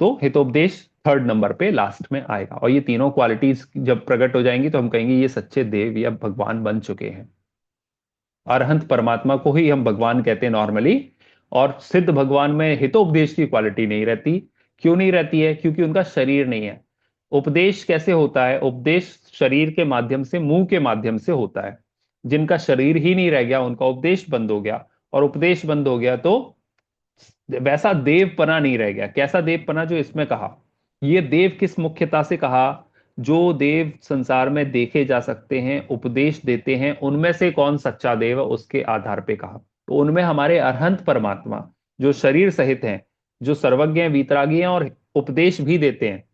तो हितोपदेश थर्ड नंबर पे लास्ट में आएगा, और ये तीनों क्वालिटीज जब प्रकट हो जाएंगी तो हम कहेंगे ये सच्चे देव या भगवान बन चुके हैं। अरहंत परमात्मा को ही हम भगवान कहते हैं नॉर्मली। और सिद्ध भगवान में हितोपदेश की क्वालिटी नहीं रहती। क्यों नहीं रहती है, क्योंकि उनका शरीर नहीं है। उपदेश कैसे होता है, उपदेश शरीर के माध्यम से, मुंह के माध्यम से होता है। जिनका शरीर ही नहीं रह गया उनका उपदेश बंद हो गया, और उपदेश बंद हो गया तो वैसा देवपना नहीं रह गया। कैसा देवपना जो इसमें कहा, ये देव किस मुख्यता से कहा, जो देव संसार में देखे जा सकते हैं, उपदेश देते हैं, उनमें से कौन सच्चा देव है उसके आधार पे कहा। तो उनमें हमारे अरहंत परमात्मा जो शरीर सहित हैं, जो सर्वज्ञ हैं, वीतरागी हैं, और उपदेश भी देते हैं,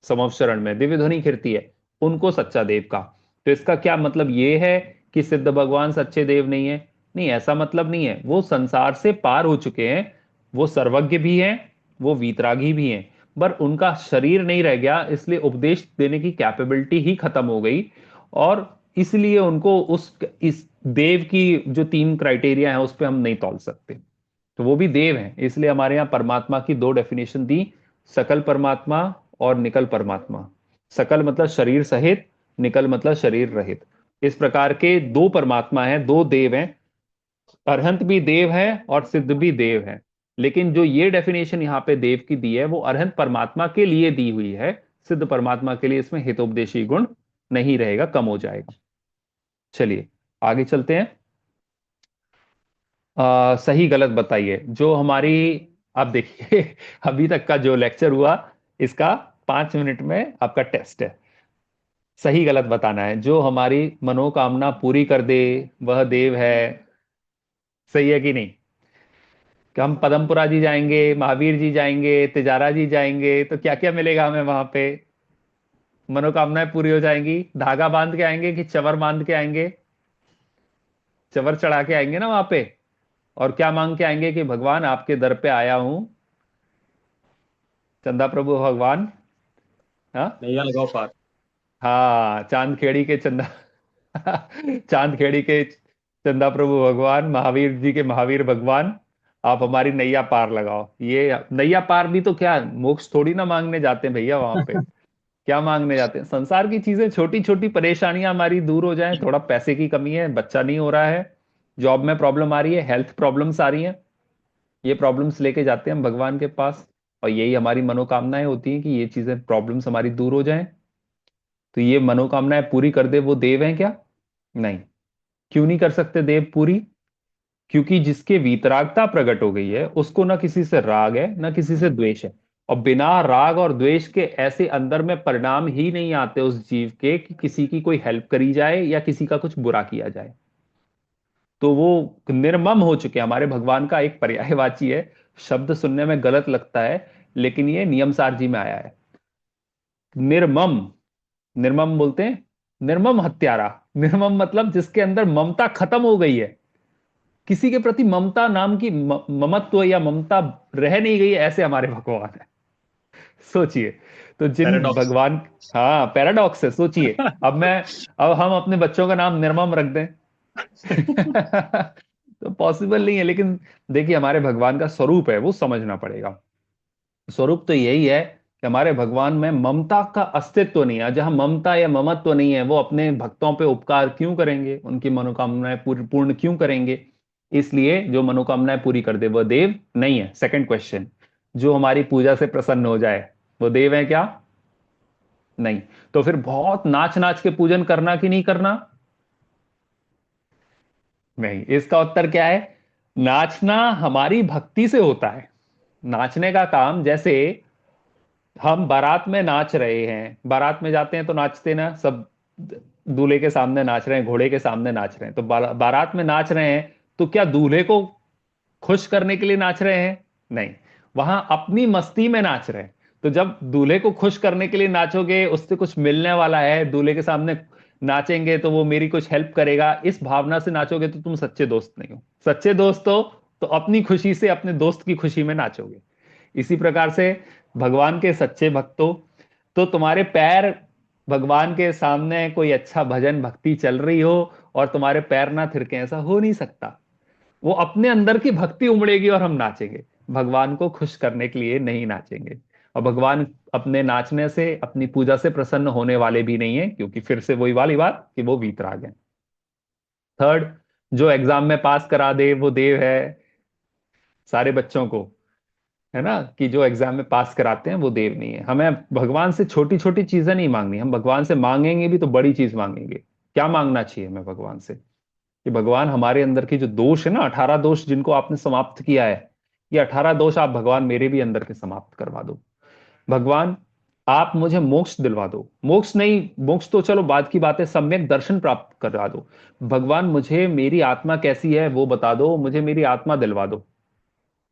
समवशरण में दिव्य ध्वनि खिरती है, उनको सच्चा देव कहा। तो इसका क्या मतलब ये है कि सिद्ध भगवान सच्चे देव नहीं है? नहीं, ऐसा मतलब नहीं है। वो संसार से पार हो चुके हैं, वो सर्वज्ञ भी हैं, वो वीतरागी भी हैं, पर उनका शरीर नहीं रह गया, इसलिए उपदेश देने की कैपेबिलिटी ही खत्म हो गई। और इसलिए उनको उस इस देव की जो तीन क्राइटेरिया है उस पर हम नहीं तौल सकते। तो वो भी देव हैं, इसलिए हमारे यहाँ परमात्मा की दो डेफिनेशन दी, सकल परमात्मा और निकल परमात्मा। सकल मतलब शरीर सहित, निकल मतलब शरीर रहित। इस प्रकार के दो परमात्मा हैं, दो देव हैं। अरहंत भी देव है और सिद्ध भी देव है। लेकिन जो ये डेफिनेशन यहाँ पे देव की दी है वो अरहंत परमात्मा के लिए दी हुई है। सिद्ध परमात्मा के लिए इसमें हितोपदेशी गुण नहीं रहेगा, कम हो जाएगा। चलिए आगे चलते हैं। सही गलत बताइए जो हमारी, आप देखिए अभी तक का जो लेक्चर हुआ, इसका 5 मिनट में आपका टेस्ट है। सही गलत बताना है, जो हमारी मनोकामना पूरी कर दे वह देव है। सही है कि नहीं? कि हम पदमपुरा जी जाएंगे, महावीर जी जाएंगे, तिजारा जी जाएंगे, तो क्या क्या मिलेगा हमें वहां पे? मनोकामनाएं पूरी हो जाएंगी। धागा बांध के आएंगे कि चवर बांध के आएंगे? चवर चढ़ा के आएंगे ना वहां पे। और क्या मांग के आएंगे कि भगवान आपके दर पे आया हूं, चंदा प्रभु भगवान। हाँ, नैया लगाओ पार। हाँ, चांद खेड़ी के चंदा चांद खेड़ी के चंदा प्रभु भगवान, महावीर जी के महावीर भगवान, आप हमारी नैया पार लगाओ। ये नैया पार भी तो क्या, मोक्ष थोड़ी ना मांगने जाते हैं भैया वहां पे। क्या मांगने जाते हैं? संसार की चीजें, छोटी छोटी परेशानियां हमारी दूर हो जाएं, थोड़ा पैसे की कमी है, बच्चा नहीं हो रहा है, जॉब में प्रॉब्लम आ रही है, हेल्थ प्रॉब्लम्स आ रही हैं, ये प्रॉब्लम्स लेके जाते हैं हम भगवान के पास। और यही हमारी मनोकामनाएं होती हैं कि ये चीजें, प्रॉब्लम्स हमारी दूर हो जाएं। तो ये मनोकामनाएं पूरी कर दे वो देव हैं क्या? नहीं। क्यों नहीं कर सकते देव पूरी? क्योंकि जिसके वीतरागता प्रकट हो गई है उसको ना किसी से राग है ना किसी से द्वेष है। और बिना राग और द्वेष के ऐसे अंदर में परिणाम ही नहीं आते उस जीव के कि किसी की कोई हेल्प करी जाए या किसी का कुछ बुरा किया जाए। तो वो निर्मम हो चुके हैं। हमारे भगवान का एक पर्यायवाची है, शब्द सुनने में गलत लगता है, लेकिन ये नियमसार जी में आया है। निर्मम, निर्मम बोलते हैं, निर्मम हत्यारा। निर्मम मतलब जिसके अंदर ममता खत्म हो गई है, किसी के प्रति ममता नाम की ममत्व या ममता रह नहीं गई है, ऐसे हमारे भगवान है। सोचिए। तो जिन पैराडॉक्स। भगवान, हाँ पैराडॉक्स है, सोचिए। अब हम अपने बच्चों का नाम निर्मम रख दें तो पॉसिबल नहीं है। लेकिन देखिए, हमारे भगवान का स्वरूप है, वो समझना पड़ेगा। स्वरूप तो यही है कि हमारे भगवान में ममता का अस्तित्व नहीं है। जहां ममता या ममत्व नहीं है, वो अपने भक्तों पे उपकार क्यों करेंगे, उनकी मनोकामनाएं पूर्ण क्यों करेंगे? इसलिए जो मनोकामनाएं पूरी कर दे वह देव नहीं है। सेकंड क्वेश्चन, जो हमारी पूजा से प्रसन्न हो जाए वो देव है क्या? नहीं। तो फिर बहुत नाच नाच के पूजन करना कि नहीं करना? नहीं। इसका उत्तर क्या है? नाचना हमारी भक्ति से होता है। नाचने का काम, जैसे हम बारात में नाच रहे हैं, बारात में जाते हैं तो नाचते ना सब, दूल्हे के सामने नाच रहे हैं, घोड़े के सामने नाच रहे हैं, तो बारात में नाच रहे हैं, तो क्या दूल्हे को खुश करने के लिए नाच रहे हैं? नहीं। वहां अपनी मस्ती में नाच रहे हैं। तो जब दूल्हे को खुश करने के लिए नाचोगे, उससे कुछ मिलने वाला है, दूल्हे के सामने नाचेंगे तो वो मेरी कुछ हेल्प करेगा, इस भावना से नाचोगे, तो तुम सच्चे दोस्त नहीं हो। सच्चे दोस्त हो तो अपनी खुशी से अपने दोस्त की खुशी में नाचोगे। इसी प्रकार से भगवान के सच्चे भक्त हो तो तुम्हारे पैर भगवान के सामने कोई अच्छा भजन भक्ति चल रही हो और तुम्हारे पैर ना थिरके, ऐसा हो नहीं सकता। वो अपने अंदर की भक्ति उमड़ेगी और हम नाचेंगे। भगवान को खुश करने के लिए नहीं नाचेंगे। और भगवान अपने नाचने से, अपनी पूजा से प्रसन्न होने वाले भी नहीं है, क्योंकि फिर से वही वाली बात कि वो वीतराग है। थर्ड, जो एग्जाम में पास करा दे वो देव है। सारे बच्चों को है ना, कि जो एग्जाम में पास कराते हैं वो देव नहीं है। हमें भगवान से छोटी छोटी चीजें नहीं मांगनी, हम भगवान से मांगेंगे भी तो बड़ी चीज मांगेंगे। क्या मांगना चाहिए हमें भगवान से? कि भगवान हमारे अंदर की जो दोष है ना, 18 दोष जिनको आपने समाप्त किया है, ये 18 दोष आप भगवान मेरे भी अंदर के समाप्त करवा दो। भगवान आप मुझे मोक्ष दिलवा दो। मोक्ष नहीं, मोक्ष तो चलो बात की बात है, सम्यक दर्शन प्राप्त करा दो। भगवान मुझे मेरी आत्मा कैसी है वो बता दो, मुझे मेरी आत्मा दिलवा दो।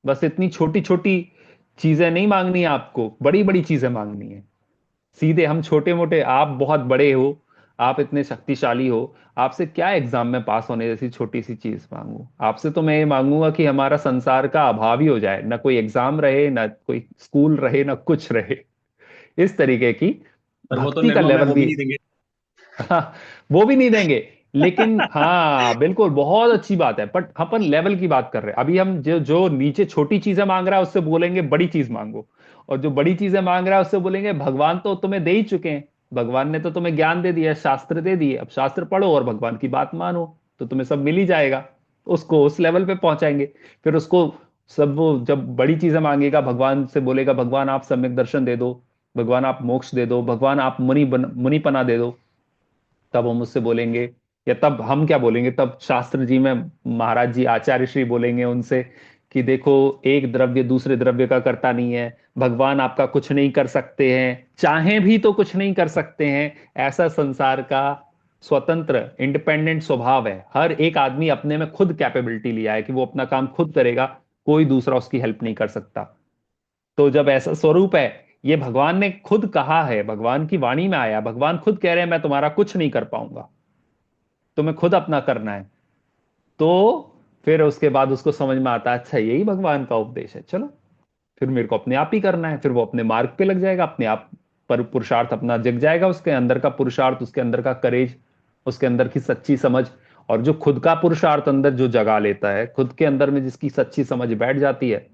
बस इतनी छोटी छोटी चीजें नहीं मांगनी है आपको, बड़ी बड़ी चीजें मांगनी है। सीधे हम छोटे मोटे, आप बहुत बड़े हो, आप इतने शक्तिशाली हो, आपसे क्या एग्जाम में पास होने जैसी छोटी सी चीज मांगू? आपसे तो मैं ये मांगूंगा कि हमारा संसार का अभाव ही हो जाए, ना कोई एग्जाम रहे, ना कोई स्कूल रहे, ना कुछ रहे। इस तरीके की पर वो तो भक्ति का निर्मम है, लेवल वो भी भी। नहीं देंगे। हाँ, वो भी नहीं देंगे। लेकिन हाँ बिल्कुल, बहुत अच्छी बात है, बट अपन लेवल की बात कर रहे हैं अभी। हम जो जो नीचे छोटी चीजें मांग रहा है उससे बोलेंगे बड़ी चीज मांगो, और जो बड़ी चीजें मांग रहा है उससे बोलेंगे भगवान तो तुम्हें दे ही चुके हैं। भगवान ने तो तुम्हें ज्ञान दे दिया, शास्त्र दे दिए, अब शास्त्र पढ़ो और भगवान की बात मानो, तो तुम्हें सब मिल ही जाएगा। उसको उस लेवल पे पहुंचाएंगे। फिर उसको सब, वो जब बड़ी चीजें मांगेगा, भगवान से बोलेगा भगवान आप सम्यक दर्शन दे दो, भगवान आप मोक्ष दे दो, भगवान आप मुनिपना दे दो, तब हम उससे बोलेंगे, या तब हम क्या बोलेंगे, तब शास्त्र जी में महाराज जी आचार्य श्री बोलेंगे उनसे कि देखो, एक द्रव्य दूसरे द्रव्य का करता नहीं है, भगवान आपका कुछ नहीं कर सकते हैं, चाहे भी तो कुछ नहीं कर सकते हैं। ऐसा संसार का स्वतंत्र इंडिपेंडेंट स्वभाव है। हर एक आदमी अपने में खुद कैपेबिलिटी लिया है कि वो अपना काम खुद करेगा, कोई दूसरा उसकी हेल्प नहीं कर सकता। तो जब ऐसा स्वरूप है, ये भगवान ने खुद कहा है, भगवान की वाणी में आया, भगवान खुद कह रहे हैं मैं तुम्हारा कुछ नहीं कर पाऊंगा, तुम्हें खुद अपना करना है। तो फिर उसके बाद उसको समझ में आता है, अच्छा यही भगवान का उपदेश है, चलो फिर मेरे को अपने आप ही करना है। फिर वो अपने मार्ग पे लग जाएगा, अपने आप पर पुरुषार्थ अपना जग जाएगा, उसके अंदर का पुरुषार्थ, उसके अंदर का करेज, उसके अंदर की सच्ची समझ। और जो खुद का पुरुषार्थ अंदर जो जगा लेता है, खुद के अंदर में जिसकी सच्ची समझ बैठ जाती है,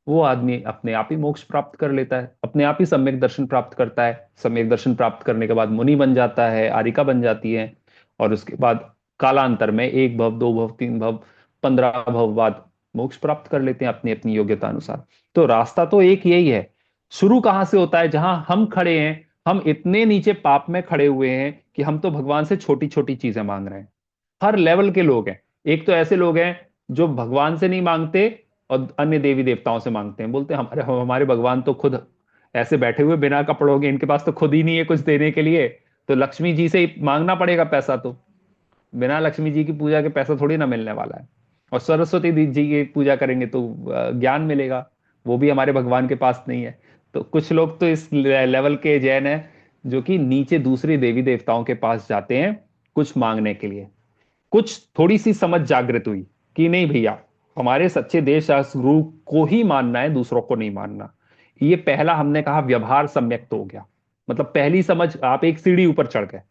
वो आदमी अपने आप ही मोक्ष प्राप्त कर लेता है, अपने आप ही सम्यक दर्शन प्राप्त करता है। सम्यक दर्शन प्राप्त करने के बाद मुनि बन जाता है, आरिका बन जाती है। और उसके बाद कालांतर में एक भव, दो भव, तीन भव, 15 भव बाद मोक्ष प्राप्त कर लेते हैं अपनी अपनी योग्यता अनुसार। तो रास्ता तो एक यही है। शुरू कहां से होता है? जहां हम खड़े हैं, हम इतने नीचे पाप में खड़े हुए हैं कि हम तो भगवान से छोटी छोटी चीजें मांग रहे हैं। हर लेवल के लोग हैं। एक तो ऐसे लोग हैं जो भगवान से नहीं मांगते और अन्य देवी देवताओं से मांगते हैं, बोलते हैं हमारे हमारे भगवान तो खुद ऐसे बैठे हुए बिना कपड़ों के, इनके पास तो खुद ही नहीं है कुछ देने के लिए, तो लक्ष्मी जी से ही मांगना पड़ेगा पैसा। तो बिना लक्ष्मी जी की पूजा के पैसा थोड़ी ना मिलने वाला है। और सरस्वती जी की पूजा करेंगे तो ज्ञान मिलेगा, वो भी हमारे भगवान के पास नहीं है। तो कुछ लोग तो इस लेवल के जैन हैं जो कि नीचे दूसरी देवी देवताओं के पास जाते हैं कुछ मांगने के लिए। कुछ थोड़ी सी समझ जागृत हुई कि नहीं भैया, हमारे सच्चे देश शास्त्र गुरु को ही मानना है, दूसरों को नहीं मानना। ये पहला हमने कहा व्यवहार सम्यक तो हो गया, मतलब पहली समझ, आप एक सीढ़ी ऊपर चढ़ गए।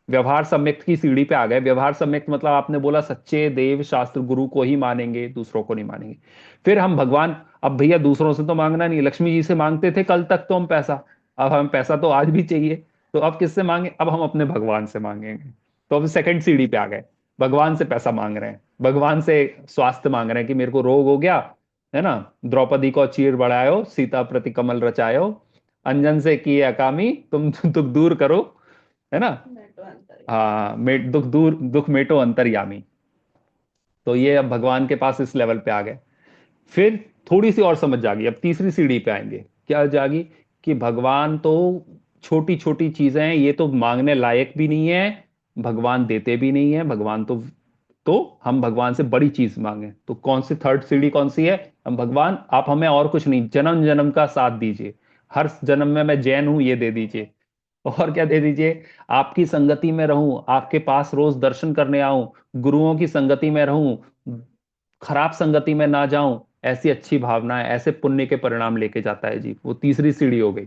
व्यवहार सम्यक्त की सीढ़ी पे आ गए। व्यवहार सम्यक्त मतलब आपने बोला सच्चे देव शास्त्र गुरु को ही मानेंगे, दूसरों को नहीं मानेंगे। फिर हम भगवान, अब भैया दूसरों से तो मांगना नहीं, लक्ष्मी जी से मांगते थे कल तक तो हम पैसा, अब हमें पैसा तो आज भी चाहिए, तो अब किससे मांगे? अब हम अपने भगवान से मांगेंगे। तो अब सेकंड सीढ़ी पे आ गए, भगवान से पैसा मांग रहे हैं, भगवान से स्वास्थ्य मांग रहे हैं कि मेरे को रोग हो गया, है ना, द्रौपदी को चीर बढ़ायो, सीता प्रति कमल रचायो, अंजन से किए अकामी, तुम दुख दूर करो, है ना। हाँ, दुख दूर, दुख मेटो अंतर्यामी। तो ये अब भगवान के पास इस लेवल पे आ गए। फिर थोड़ी सी और समझ जागी, अब तीसरी सीढ़ी पे आएंगे। क्या जागी? कि भगवान तो छोटी छोटी चीजें हैं, ये तो मांगने लायक भी नहीं है, भगवान देते भी नहीं है, भगवान तो हम भगवान से बड़ी चीज मांगे। तो कौन सी थर्ड सीढ़ी कौन सी है? हम भगवान, आप हमें और कुछ नहीं, जन्म जन्म का साथ दीजिए, हर जन्म में मैं जैन हूं ये दे दीजिए। और क्या दे दीजिए? आपकी संगति में रहूं, आपके पास रोज दर्शन करने आऊं, गुरुओं की संगति में रहूं, खराब संगति में ना जाऊं, ऐसी अच्छी भावनाएं, ऐसे पुण्य के परिणाम लेके जाता है जी। वो तीसरी सीढ़ी हो गई।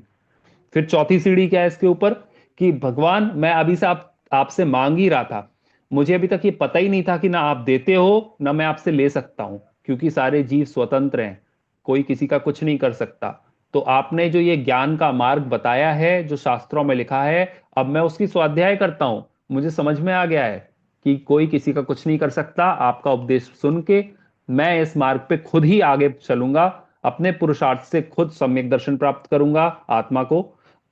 फिर चौथी सीढ़ी क्या है इसके ऊपर? कि भगवान मैं अभी से आपसे मांग ही रहा था, मुझे अभी तक ये पता ही नहीं था कि ना आप देते हो ना मैं आपसे ले सकता हूं, क्योंकि सारे जीव स्वतंत्र हैं, कोई किसी का कुछ नहीं कर सकता। तो आपने जो ये ज्ञान का मार्ग बताया है, जो शास्त्रों में लिखा है, अब मैं उसकी स्वाध्याय करता हूं। मुझे समझ में आ गया है कि कोई किसी का कुछ नहीं कर सकता। आपका उपदेश सुन के मैं इस मार्ग पे खुद ही आगे चलूंगा, अपने पुरुषार्थ से खुद सम्यक दर्शन प्राप्त करूंगा, आत्मा को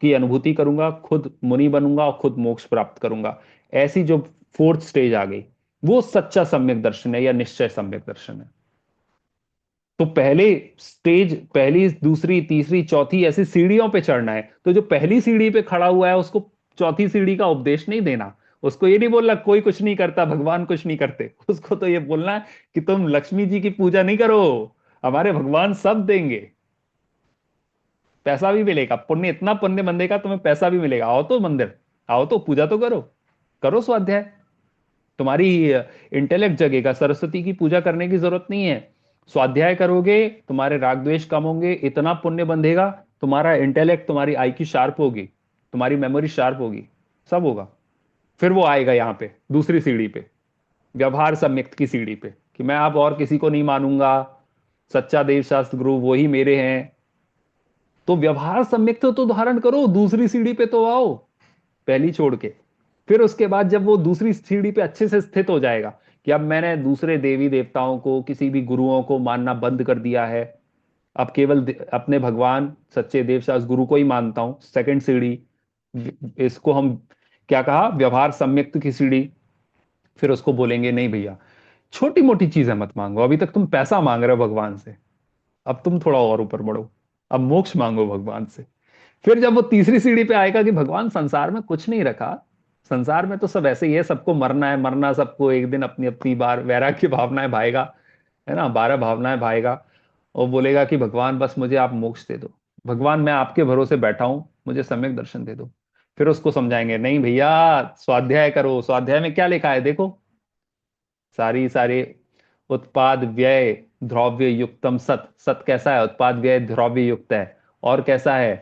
की अनुभूति करूंगा, खुद मुनि बनूंगा और खुद मोक्ष प्राप्त करूंगा। ऐसी जो फोर्थ स्टेज आ गई, वो सच्चा सम्यक दर्शन है या निश्चय सम्यक दर्शन है। तो पहले स्टेज, पहली दूसरी तीसरी चौथी ऐसी सीढ़ियों पे चढ़ना है। तो जो पहली सीढ़ी पे खड़ा हुआ है उसको चौथी सीढ़ी का उपदेश नहीं देना, उसको ये नहीं बोलना कोई कुछ नहीं करता, भगवान कुछ नहीं करते, उसको तो ये बोलना है कि तुम लक्ष्मी जी की पूजा नहीं करो, हमारे भगवान सब देंगे, पैसा भी मिलेगा, पुण्य, इतना पुण्य बंदेगा तुम्हें पैसा भी मिलेगा, आओ तो मंदिर, आओ तो पूजा तो करो, करो स्वाध्याय, तुम्हारी इंटेलेक्ट जगेगा, सरस्वती की पूजा करने की जरूरत नहीं है। स्वाध्याय करोगे, तुम्हारे राग द्वेष कम होंगे, इतना पुण्य बंधेगा, तुम्हारा इंटेलेक्ट, तुम्हारी आईक्यू शार्प होगी, तुम्हारी मेमोरी शार्प होगी, सब होगा। फिर वो आएगा यहाँ पे दूसरी सीढ़ी पे, व्यवहार सम्यक्त की सीढ़ी पे, कि मैं अब और किसी को नहीं मानूंगा, सच्चा देव शास्त्र गुरु वो ही मेरे हैं। तो व्यवहार सम्यक्त तो धारण करो, दूसरी सीढ़ी पे तो आओ, पहली छोड़ के। फिर उसके बाद जब वो दूसरी सीढ़ी पे अच्छे से स्थित हो जाएगा कि अब मैंने दूसरे देवी देवताओं को, किसी भी गुरुओं को मानना बंद कर दिया है, अब केवल अपने भगवान सच्चे देवशास्त्र गुरु को ही मानता हूं, सेकंड सीढ़ी, इसको हम क्या कहा? व्यवहार सम्यक्त की सीढ़ी। फिर उसको बोलेंगे नहीं भैया, छोटी मोटी चीजें मत मांगो, अभी तक तुम पैसा मांग रहे हो भगवान से, अब तुम थोड़ा और ऊपर बढ़ो, अब मोक्ष मांगो भगवान से। फिर जब वो तीसरी सीढ़ी पे आएगा कि भगवान संसार में कुछ नहीं रखा, संसार में तो सब ऐसे ही है, सबको मरना है, मरना सबको एक दिन, अपनी अपनी बार वैराग्य की भावनाएं भाएगा, है ना, 12 भावनाएं भाएगा, और बोलेगा कि भगवान बस मुझे आप मोक्ष दे दो, भगवान मैं आपके भरोसे बैठा हूं, मुझे सम्यक दर्शन दे दो। फिर उसको समझाएंगे नहीं भैया, स्वाध्याय करो, स्वाध्याय में क्या लिखा है देखो, सारी सारे उत्पाद व्यय द्रव्य युक्तम सत, सत कैसा है? उत्पाद व्यय द्रव्य युक्त है। और कैसा है?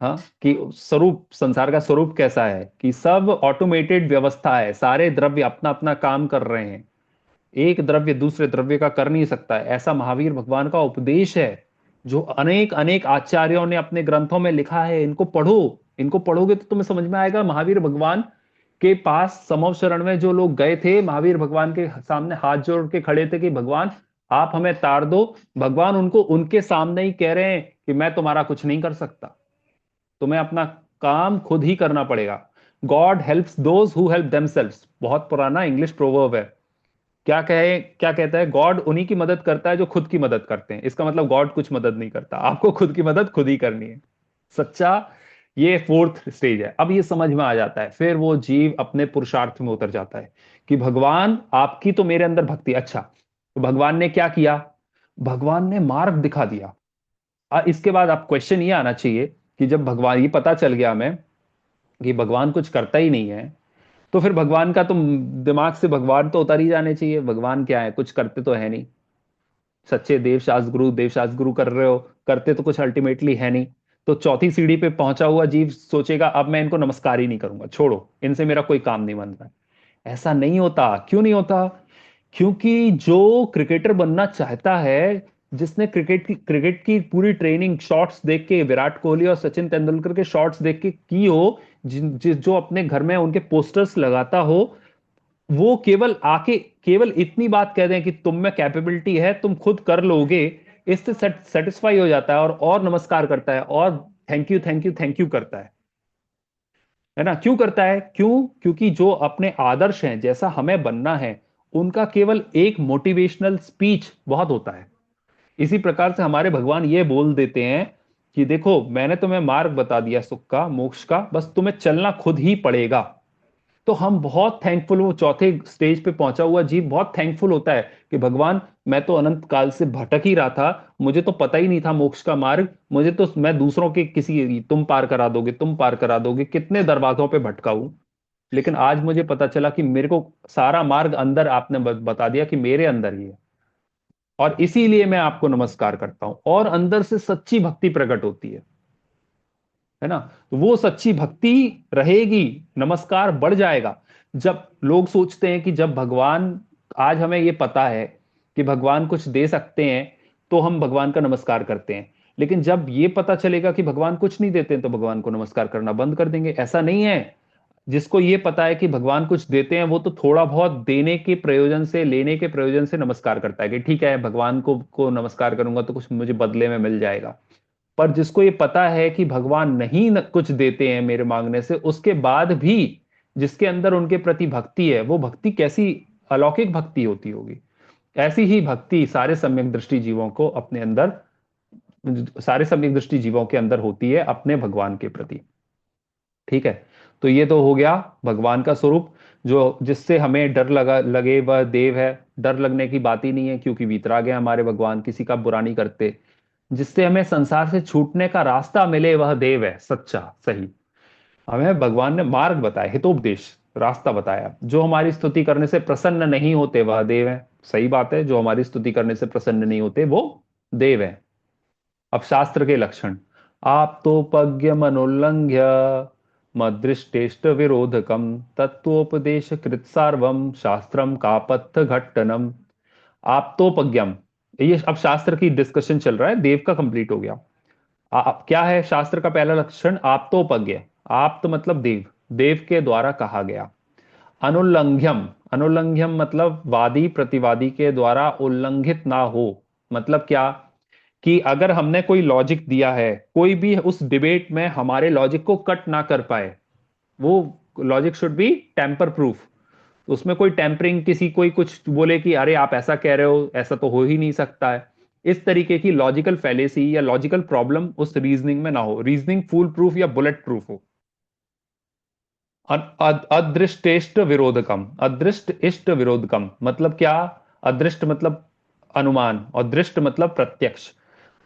हाँ, कि स्वरूप, संसार का स्वरूप कैसा है? कि सब ऑटोमेटेड व्यवस्था है, सारे द्रव्य अपना अपना काम कर रहे हैं, एक द्रव्य दूसरे द्रव्य का कर नहीं सकता है, ऐसा महावीर भगवान का उपदेश है, जो अनेक अनेक आचार्यों ने अपने ग्रंथों में लिखा है। इनको पढ़ो, इनको पढ़ोगे तो तुम्हें समझ में आएगा। महावीर भगवान के पास समव शरण में जो लोग गए थे, महावीर भगवान के सामने हाथ जोड़ के खड़े थे कि भगवान आप हमें तार दो, भगवान उनको उनके सामने ही कह रहे हैं कि मैं तुम्हारा कुछ नहीं कर सकता, तुम्हें अपना काम खुद ही करना पड़ेगा। God helps those who help themselves, बहुत पुराना इंग्लिश प्रोवर्ब है। क्या कहता है? गॉड उन्हीं की मदद करता है जो खुद की मदद करते हैं। इसका मतलब गॉड कुछ मदद नहीं करता, आपको खुद की मदद खुद ही करनी है। सच्चा, ये फोर्थ स्टेज है। अब ये समझ में आ जाता है, फिर वो जीव अपने पुरुषार्थ में उतर जाता है कि भगवान आपकी तो मेरे अंदर भक्ति, अच्छा तो भगवान ने क्या किया? भगवान ने मार्ग दिखा दिया। इसके बाद आप क्वेश्चन ये आना चाहिए कि जब भगवान, ये पता चल गया हमें कि भगवान कुछ करता ही नहीं है, तो फिर भगवान का तो दिमाग से भगवान तो उतर ही जाने चाहिए। भगवान क्या है? कुछ करते तो है नहीं, सच्चे देव शास्त्र गुरु कर रहे हो, करते तो कुछ अल्टीमेटली है नहीं। तो चौथी सीढ़ी पे पहुंचा हुआ जीव सोचेगा अब मैं इनको नमस्कार ही नहीं करूंगा, छोड़ो, इनसे मेरा कोई काम नहीं बन रहा है। ऐसा नहीं होता। क्यों नहीं होता? क्योंकि जो क्रिकेटर बनना चाहता है, जिसने क्रिकेट की पूरी ट्रेनिंग शॉट्स देख के, विराट कोहली और सचिन तेंदुलकर के शॉट्स देख के की हो, जो अपने घर में उनके पोस्टर्स लगाता हो, वो केवल आके केवल इतनी बात कह दें कि तुम में कैपेबिलिटी है, तुम खुद कर लोगे, इससे सेटिस्फाई हो जाता है और नमस्कार करता है और thank you thank you thank you करता है ना? क्यों करता है? क्योंकि जो अपने आदर्श हैं, जैसा हमें बनना है, उनका केवल एक मोटिवेशनल स्पीच बहुत होता है। इसी प्रकार से हमारे भगवान ये बोल देते हैं कि देखो, मैंने तुम्हें मार्ग बता दिया सुख का, मोक्ष का, बस तुम्हें चलना खुद ही पड़ेगा। तो हम बहुत थैंकफुल, वो चौथे स्टेज पे पहुंचा हुआ जीव बहुत थैंकफुल होता है कि भगवान, मैं तो अनंत काल से भटक ही रहा था, मुझे तो पता ही नहीं था मोक्ष का मार्ग, मुझे तो, मैं दूसरों के किसी, तुम पार करा दोगे, तुम पार करा दोगे, कितने दरवाजों पे भटका हूं, लेकिन आज मुझे पता चला कि मेरे को सारा मार्ग अंदर आपने बता दिया कि मेरे अंदर ही है, और इसीलिए मैं आपको नमस्कार करता हूं। और अंदर से सच्ची भक्ति प्रकट होती है ना? तो वो सच्ची भक्ति रहेगी, नमस्कार बढ़ जाएगा। जब लोग सोचते हैं कि जब भगवान, आज हमें ये पता है कि भगवान कुछ दे सकते हैं, तो हम भगवान का नमस्कार करते हैं, लेकिन जब ये पता चलेगा कि भगवान कुछ नहीं देते हैं, तो भगवान को नमस्कार करना बंद कर देंगे। ऐसा नहीं है। जिसको ये पता है कि भगवान कुछ देते हैं, वो तो थोड़ा बहुत देने के प्रयोजन से, लेने के प्रयोजन से नमस्कार करता है कि ठीक है, भगवान को नमस्कार करूंगा तो कुछ मुझे बदले में मिल जाएगा। पर जिसको ये पता है कि भगवान नहीं कुछ देते हैं मेरे मांगने से, उसके बाद भी जिसके अंदर उनके प्रति भक्ति है, वो भक्ति कैसी अलौकिक भक्ति होती होगी। ऐसी ही भक्ति सारे सम्यक दृष्टि जीवों के अंदर होती है अपने भगवान के प्रति। ठीक है? तो ये तो हो गया भगवान का स्वरूप। जो जिससे हमें डर लगे वह देव है। डर लगने की बात ही नहीं है, क्योंकि वीतराग है हमारे भगवान, किसी का बुरा नहीं करते। जिससे हमें संसार से छूटने का रास्ता मिले, वह देव है सच्चा, सही। हमें भगवान ने मार्ग बताया, हितोपदेश, रास्ता बताया। जो हमारी स्तुति करने से प्रसन्न नहीं होते, वह देव है। सही बात है, जो हमारी स्तुति करने से प्रसन्न नहीं होते, वो देव है। अब शास्त्र के लक्षण। आप तो पज्ञ मनोल्लंघ्य मदृष्टेष्ट विरोधकम तत्वोपदेश कृत सार्वम शास्त्रम कापत्थ घट्टनम। आप तो पज्ञम, ये अब शास्त्र की डिस्कशन चल रहा है, देव का कंप्लीट हो गया। क्या है शास्त्र का पहला लक्षण? आप्तोपज्ञ। आप्त मतलब देव, देव के द्वारा कहा गया। अनुल्लंघ्यम, अनुल्लंघ्यम मतलब वादी प्रतिवादी के द्वारा उल्लंघित ना हो। मतलब क्या? कि अगर हमने कोई लॉजिक दिया है, कोई भी उस डिबेट में हमारे लॉजिक को कट ना कर पाए, वो logic should be tamper proof. उसमें कोई टेम्परिंग, किसी कोई कुछ बोले कि अरे आप ऐसा कह रहे हो, ऐसा तो हो ही नहीं सकता है, इस तरीके की लॉजिकल फैलेसी या लॉजिकल प्रॉब्लम उस रीजनिंग में ना हो। रीजनिंग फूल प्रूफ या बुलेट प्रूफ हो। अदृष्टेष्ट विरोधकम, अदृष्ट इष्ट विरोधकम मतलब क्या? अदृष्ट मतलब अनुमान, और दृष्ट मतलब प्रत्यक्ष।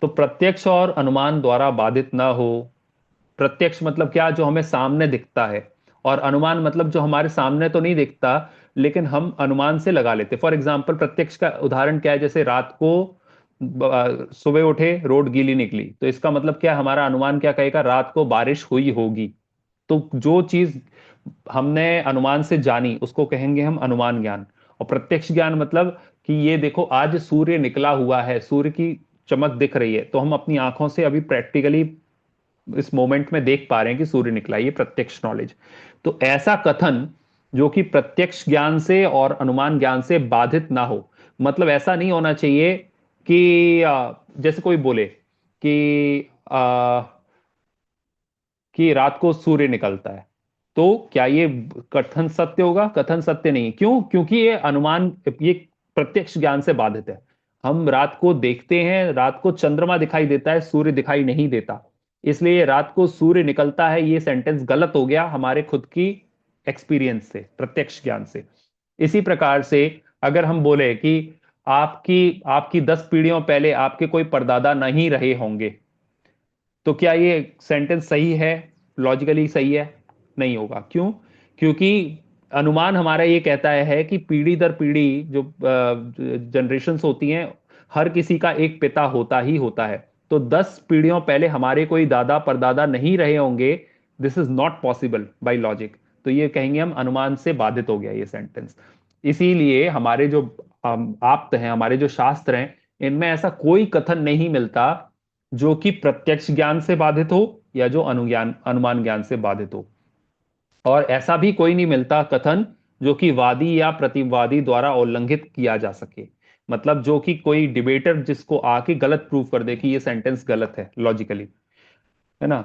तो प्रत्यक्ष और अनुमान द्वारा बाधित ना हो। प्रत्यक्ष मतलब क्या? जो हमें सामने दिखता है। और अनुमान मतलब जो हमारे सामने तो नहीं दिखता, लेकिन हम अनुमान से लगा लेते। फॉर एग्जाम्पल, प्रत्यक्ष का उदाहरण क्या है? जैसे रात को सुबह उठे, रोड गीली निकली, तो इसका मतलब क्या? हमारा अनुमान क्या कहेगा? रात को बारिश हुई होगी। तो जो चीज हमने अनुमान से जानी, उसको कहेंगे हम अनुमान ज्ञान। और प्रत्यक्ष ज्ञान मतलब कि ये देखो, आज सूर्य निकला हुआ है, सूर्य की चमक दिख रही है, तो हम अपनी आंखों से अभी प्रैक्टिकली इस मोमेंट में देख पा रहे हैं कि सूर्य निकला, ये प्रत्यक्ष नॉलेज। तो ऐसा कथन जो कि प्रत्यक्ष ज्ञान से और अनुमान ज्ञान से बाधित ना हो। मतलब ऐसा नहीं होना चाहिए कि जैसे कोई बोले कि रात को सूर्य निकलता है, तो क्या ये कथन सत्य होगा? कथन सत्य नहीं। क्यों? क्योंकि ये प्रत्यक्ष ज्ञान से बाधित है। हम रात को देखते हैं, रात को चंद्रमा दिखाई देता है, सूर्य दिखाई नहीं देता, इसलिए रात को सूर्य निकलता है, ये सेंटेंस गलत हो गया हमारे खुद की एक्सपीरियंस से, प्रत्यक्ष ज्ञान से। इसी प्रकार से अगर हम बोले कि आपकी आपकी 10 पीढ़ियों पहले आपके कोई परदादा नहीं रहे होंगे, तो क्या ये सेंटेंस सही है? लॉजिकली सही है? नहीं होगा। क्यों? क्योंकि अनुमान हमारा ये कहता है कि पीढ़ी दर पीढ़ी जो जनरेशन्स होती हैं, हर किसी का एक पिता होता ही होता है। तो 10 पीढ़ियों पहले हमारे कोई दादा परदादा नहीं रहे होंगे। This is not possible by logic. तो ये कहेंगे हम अनुमान से बाधित हो गया ये सेंटेंस। इसीलिए हमारे जो आप्त हैं, हमारे जो शास्त्र हैं, इनमें ऐसा कोई कथन नहीं मिलता जो कि प्रत्यक्ष ज्ञान से बाधित हो या जो अनुज्ञान अनुमान ज्ञान से बाधित हो। और ऐसा भी कोई नहीं मिलता कथन जो कि वादी या प्रतिवादी द्वारा उल्लंघित किया जा सके। मतलब जो कि कोई डिबेटर जिसको आके गलत प्रूव कर दे कि ये सेंटेंस गलत है लॉजिकली, है ना।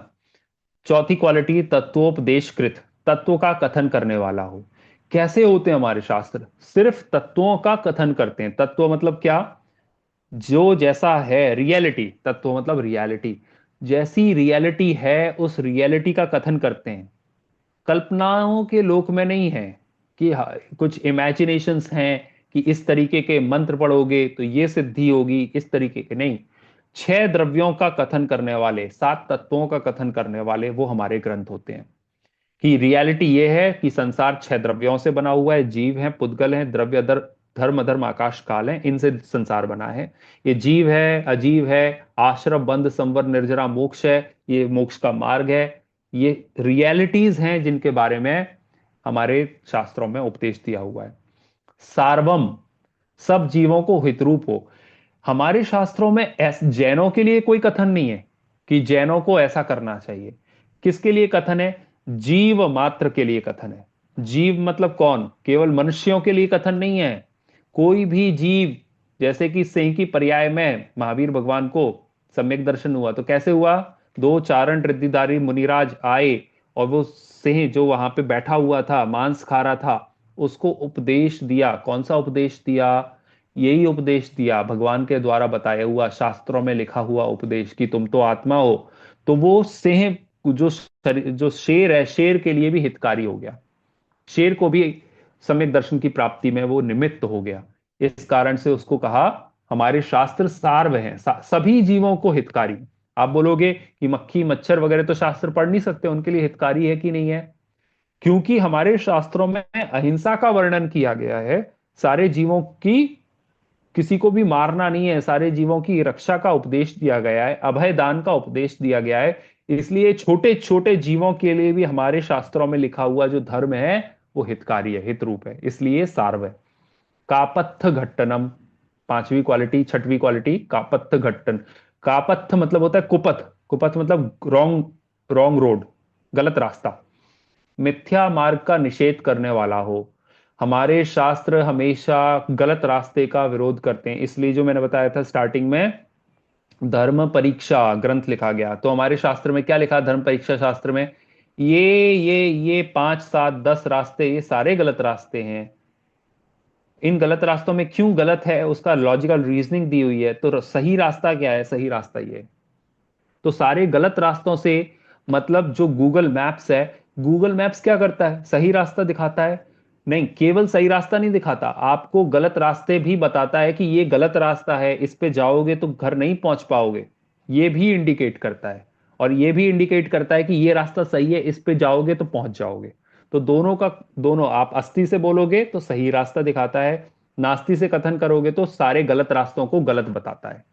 चौथी क्वालिटी तत्वोपदेशकृत, तत्व का कथन करने वाला हो। कैसे होते हैं हमारे शास्त्र? सिर्फ तत्वों का कथन करते हैं। तत्व मतलब क्या? जो जैसा है रियलिटी, तत्व मतलब रियलिटी, जैसी रियलिटी है उस रियलिटी का कथन करते हैं। कल्पनाओं के लोक में नहीं है कि कुछ इमेजिनेशंस हैं कि इस तरीके के मंत्र पढ़ोगे तो ये सिद्धि होगी, इस तरीके के नहीं। 6 द्रव्यों का कथन करने वाले, 7 तत्वों का कथन करने वाले वो हमारे ग्रंथ होते हैं। कि रियलिटी ये है कि संसार 6 द्रव्यों से बना हुआ है। जीव है, पुद्गल है, द्रव्य धर्म अधर्म आकाश काल है, इनसे संसार बना है। ये जीव है, अजीव है, आश्रम बंध संवर निर्जरा मोक्ष है, ये मोक्ष का मार्ग है। ये रियलिटीज हैं जिनके बारे में हमारे शास्त्रों में उपदेश दिया हुआ है। सार्वम, सब जीवों को हितरूप हो। हमारे शास्त्रों में जैनों के लिए कोई कथन नहीं है कि जैनों को ऐसा करना चाहिए। किसके लिए कथन है? जीव मात्र के लिए कथन है। जीव मतलब कौन? केवल मनुष्यों के लिए कथन नहीं है। कोई भी जीव, जैसे कि सिंह की पर्याय में महावीर भगवान को सम्यक दर्शन हुआ तो कैसे हुआ? 2 चारण रिद्धिधारी मुनिराज आए और वो सिंह जो वहां पे बैठा हुआ था, मांस खा रहा था, उसको उपदेश दिया। कौन सा उपदेश दिया? यही उपदेश दिया, भगवान के द्वारा बताया हुआ, शास्त्रों में लिखा हुआ उपदेश कि तुम तो आत्मा हो। तो वो सिंह जो शेर है, शेर के लिए भी हितकारी हो गया। शेर को भी सम्यक दर्शन की प्राप्ति में वो निमित्त हो गया। इस कारण से उसको कहा हमारे शास्त्र सार्व हैं, सभी जीवों को हितकारी। आप बोलोगे कि मक्खी मच्छर वगैरह तो शास्त्र पढ़ नहीं सकते, उनके लिए हितकारी है कि नहीं है? क्योंकि हमारे शास्त्रों में अहिंसा का वर्णन किया गया है। सारे जीवों की, किसी को भी मारना नहीं है, सारे जीवों की रक्षा का उपदेश दिया गया है, अभय दान का उपदेश दिया गया है। इसलिए छोटे छोटे जीवों के लिए भी हमारे शास्त्रों में लिखा हुआ जो धर्म है वो हितकारी है, हित रूप है, इसलिए सार्व है। कापत्थ घट्टनम, 5वीं क्वालिटी, 6वीं क्वालिटी, कापत्थ घट्टन। कापत्थ मतलब होता है कुपथ। कुपथ मतलब रॉन्ग, रॉन्ग रोड, गलत रास्ता। मिथ्या मार्ग का निषेध करने वाला हो। हमारे शास्त्र हमेशा गलत रास्ते का विरोध करते हैं। इसलिए जो मैंने बताया था स्टार्टिंग में, धर्म परीक्षा ग्रंथ लिखा गया तो हमारे शास्त्र में क्या लिखा? धर्म परीक्षा शास्त्र में ये 5 7 10 रास्ते, ये सारे गलत रास्ते हैं। इन गलत रास्तों में क्यों गलत है उसका लॉजिकल रीजनिंग दी हुई है। तो सही रास्ता क्या है? सही रास्ता ये है। तो सारे गलत रास्तों से मतलब जो गूगल मैप्स है, गूगल मैप्स क्या करता है? सही रास्ता दिखाता है? नहीं, केवल सही रास्ता नहीं दिखाता, आपको गलत रास्ते भी बताता है कि ये गलत रास्ता है, इस पे जाओगे तो घर नहीं पहुंच पाओगे, ये भी इंडिकेट करता है। और ये भी इंडिकेट करता है कि ये रास्ता सही है, इस पे जाओगे तो पहुंच जाओगे। तो दोनों का, दोनों, आप अस्ति से बोलोगे तो सही रास्ता दिखाता है, नास्ति से कथन करोगे तो सारे गलत रास्तों को गलत बताता है।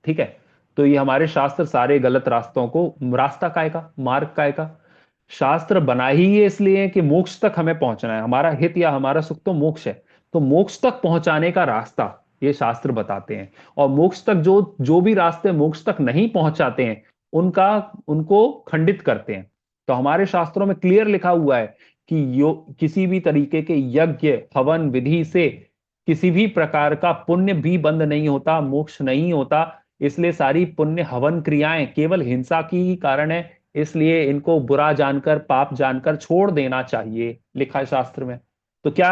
ठीक है। तो ये हमारे शास्त्र सारे गलत रास्तों को, रास्ता काय का, मार्ग काय का, शास्त्र बना ही ये इसलिए है कि मोक्ष तक हमें पहुंचना है। हमारा हित या हमारा सुख तो मोक्ष है। तो मोक्ष तक पहुंचाने का रास्ता ये शास्त्र बताते हैं। और मोक्ष तक जो जो भी रास्ते मोक्ष तक नहीं पहुंचाते हैं उनका, उनको खंडित करते हैं। तो हमारे शास्त्रों में क्लियर लिखा हुआ है कि यो किसी भी तरीके के यज्ञ हवन विधि से किसी भी प्रकार का पुण्य भी बंद नहीं होता, मोक्ष नहीं होता। इसलिए सारी पुण्य हवन क्रियाएं केवल हिंसा की ही कारण है। इसलिए इनको बुरा जानकर, पाप जानकर छोड़ देना चाहिए, लिखा है शास्त्र में। तो क्या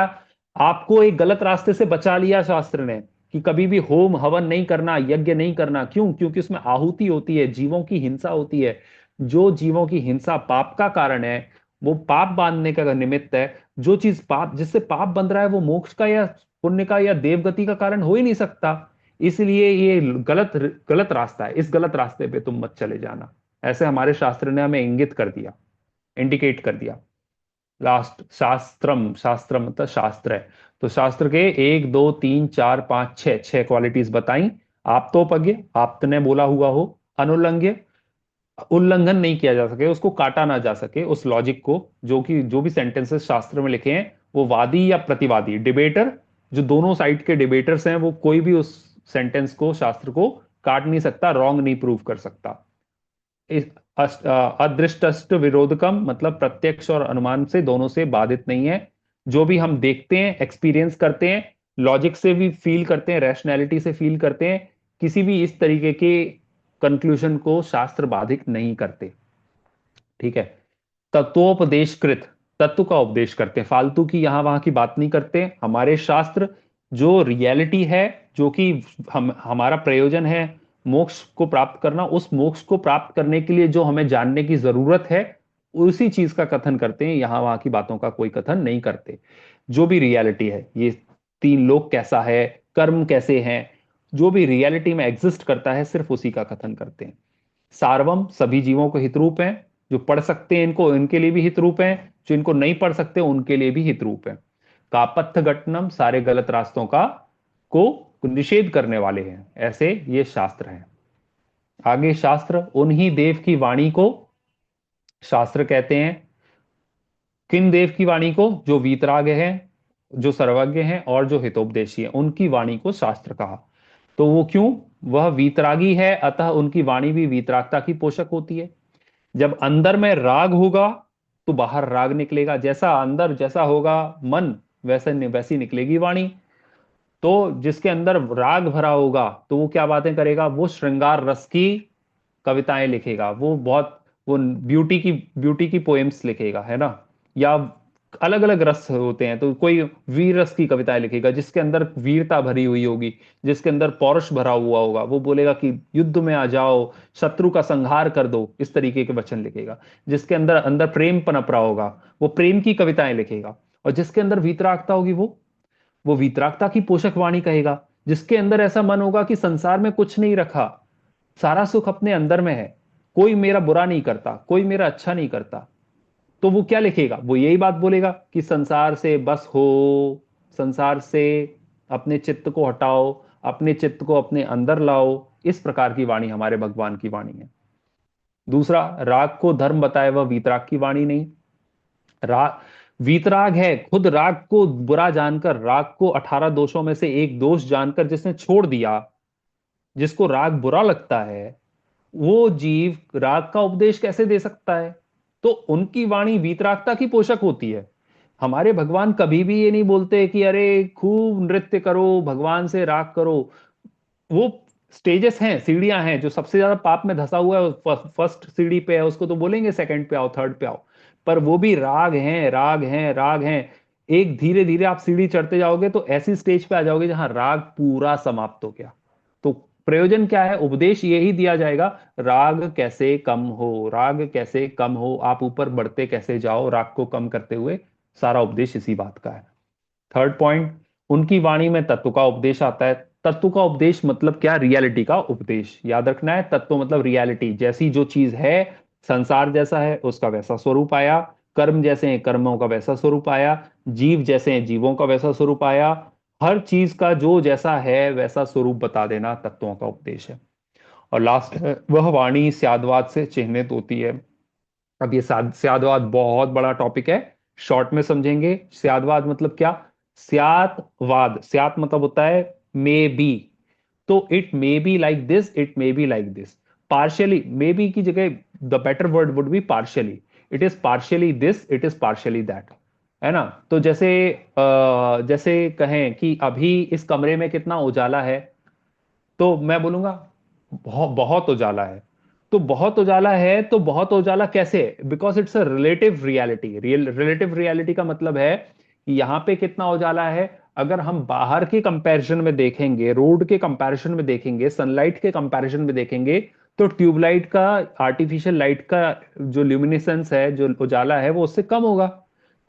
आपको एक गलत रास्ते से बचा लिया शास्त्र ने कि कभी भी होम हवन नहीं करना, यज्ञ नहीं करना? क्यों? क्योंकि उसमें आहुति होती है, जीवों की हिंसा होती है। जो जीवों की हिंसा पाप का कारण है, वो पाप बांधने का निमित्त है। जो चीज पाप, जिससे पाप बंध रहा है, वो मोक्ष का या पुण्य का या देवगति का कारण हो ही नहीं सकता। इसलिए ये गलत गलत रास्ता है, इस गलत रास्ते पे तुम मत चले जाना। ऐसे हमारे शास्त्र ने हमें इंगित कर दिया, इंडिकेट कर दिया। लास्ट, शास्त्रम, शास्त्रम मतलब शास्त्र है। तो शास्त्र के 1 2 3 4 5 6 6 क्वालिटीज बताई। आप्तोपज्ञ, आपने बोला हुआ हो। अनुल्लंघ्य, उल्लंघन नहीं किया जा सके, उसको काटा ना जा सके उस लॉजिक को, जो कि जो भी सेंटेंसेस शास्त्र में लिखे हैं, वो वादी या प्रतिवादी, डिबेटर, जो दोनों साइड के डिबेटर्स हैं, वो कोई भी उस सेंटेंस को, शास्त्र को काट नहीं सकता, रॉन्ग नहीं प्रूव कर सकता। अदृष्टस्थ विरोधकम, मतलब प्रत्यक्ष और अनुमान से, दोनों से बाधित नहीं है। जो भी हम देखते हैं, एक्सपीरियंस करते हैं, लॉजिक से भी फील करते हैं, रैशनैलिटी से फील करते हैं, किसी भी इस तरीके के कंक्लूजन को शास्त्र बाधित नहीं करते। ठीक है। तत्वोपदेशकृत, तत्व का उपदेश करते हैं, फालतू की यहां वहां की बात नहीं करते। हमारे शास्त्र जो रियलिटी है, जो कि हम हमारा प्रयोजन है मोक्ष को प्राप्त करना, उस मोक्ष को प्राप्त करने के लिए जो हमें जानने की जरूरत है, उसी चीज का कथन करते हैं, यहां वहां की बातों का कोई कथन नहीं करते। जो भी रियलिटी है, ये तीन लोक कैसा है, कर्म कैसे हैं, जो भी रियलिटी में एग्जिस्ट करता है, सिर्फ उसी का कथन करते हैं। सार्वम, सभी जीवों को हितरूप है, जो पढ़ सकते हैं इनको, इनके लिए भी हितरूप है, जो इनको नहीं पढ़ सकते उनके लिए भी हितरूप है। कापथ्य घटनम, सारे गलत रास्तों का को निषेध करने वाले हैं, ऐसे ये शास्त्र हैं। आगे शास्त्र, उन्हीं देव की वाणी को शास्त्र कहते हैं। किन देव की वाणी को? जो वीतराग है, जो सर्वज्ञ हैं और जो हितोपदेशी है, उनकी वाणी को शास्त्र कहा। तो वो क्यों? वह वीतरागी है, अतः उनकी वाणी भी वीतरागता की पोषक होती है। जब अंदर में राग होगा तो बाहर राग निकलेगा, जैसा अंदर जैसा होगा मन, वैसी निकलेगी वाणी। तो जिसके अंदर राग भरा होगा तो वो क्या बातें करेगा? वो श्रृंगार रस की कविताएं लिखेगा, वो बहुत, वो ब्यूटी की पोएम्स लिखेगा, है ना। या अलग अलग रस होते हैं, तो कोई वीर रस की कविताएं लिखेगा, जिसके अंदर वीरता भरी हुई होगी, जिसके अंदर पौरुष भरा हुआ होगा, वो बोलेगा कि युद्ध में आ जाओ, शत्रु का संहार कर दो, इस तरीके के वचन लिखेगा। जिसके अंदर अंदर प्रेम पनप रहा होगा, वो प्रेम की कविताएं लिखेगा। और जिसके अंदर वीतरागता होगी, वो वीतरागता की पोषक वाणी कहेगा। जिसके अंदर ऐसा मन होगा कि संसार में कुछ नहीं रखा, सारा सुख अपने अंदर में है, कोई मेरा बुरा नहीं करता, कोई मेरा अच्छा नहीं करता, तो वो क्या लिखेगा? वो यही बात बोलेगा कि संसार से बस हो, संसार से अपने चित्त को हटाओ, अपने चित्त को अपने अंदर लाओ। इस प्रकार की वाणी हमारे भगवान की वाणी है। दूसरा, राग को धर्म बताए वह वीतराग की वाणी नहीं। राग, वीतराग है, खुद राग को बुरा जानकर, राग को 18 दोषों में से एक दोष जानकर जिसने छोड़ दिया, जिसको राग बुरा लगता है, वो जीव राग का उपदेश कैसे दे सकता है? तो उनकी वाणी वीतरागता की पोषक होती है। हमारे भगवान कभी भी ये नहीं बोलते कि अरे खूब नृत्य करो, भगवान से राग करो। वो स्टेजेस हैं, सीढ़ियां हैं, जो सबसे ज्यादा पाप में धंसा हुआ है फर्स्ट सीढ़ी पे है, उसको तो बोलेंगे सेकंड पे आओ, थर्ड पे आओ। पर वो भी राग हैं, राग हैं, राग हैं। एक धीरे धीरे आप सीढ़ी चढ़ते जाओगे तो ऐसी स्टेज पे आ जाओगे जहां राग पूरा समाप्त हो गया। तो प्रयोजन क्या है? उपदेश यही दिया जाएगा, राग कैसे कम हो, राग कैसे कम हो, आप ऊपर बढ़ते कैसे जाओ राग को कम करते हुए। सारा उपदेश इसी बात का है। थर्ड पॉइंट, उनकी वाणी में तत्व का उपदेश आता है। तत्व का उपदेश मतलब क्या? रियलिटी का उपदेश, याद रखना है। तत्व मतलब रियलिटी, जैसी जो चीज है, संसार जैसा है उसका वैसा स्वरूप आया, कर्म जैसे हैं कर्मों का वैसा स्वरूप आया, जीव जैसे हैं जीवों का वैसा स्वरूप आया। हर चीज का जो जैसा है वैसा स्वरूप बता देना तत्वों का उपदेश है। और लास्ट है, वह वाणी स्यादवाद से चिन्हित होती है। अब ये स्यादवाद बहुत बड़ा टॉपिक है, शॉर्ट में समझेंगे। स्यादवाद मतलब क्या? स्यातवाद, स्यात मतलब होता है मे बी, तो it may be like this, it may be like this. Partially, may be की जगह the better word would be partially. It is partially this, it is partially that, है ना। तो जैसे कहें कि अभी इस कमरे में कितना उजाला है, तो मैं बोलूंगा बहुत बहुत उजाला है। तो बहुत उजाला है, तो बहुत उजाला कैसे? Because it's a relative reality. Relative reality का मतलब है कि यहां पे कितना उजाला है। अगर हम बाहर के कंपैरिजन में देखेंगे, रोड के कंपैरिजन में देखेंगे, सनलाइट के कंपैरिजन में देखेंगे, तो ट्यूबलाइट का, आर्टिफिशियल लाइट का जो ल्यूमिनेसेंस है, जो उजाला है, वो उससे कम होगा।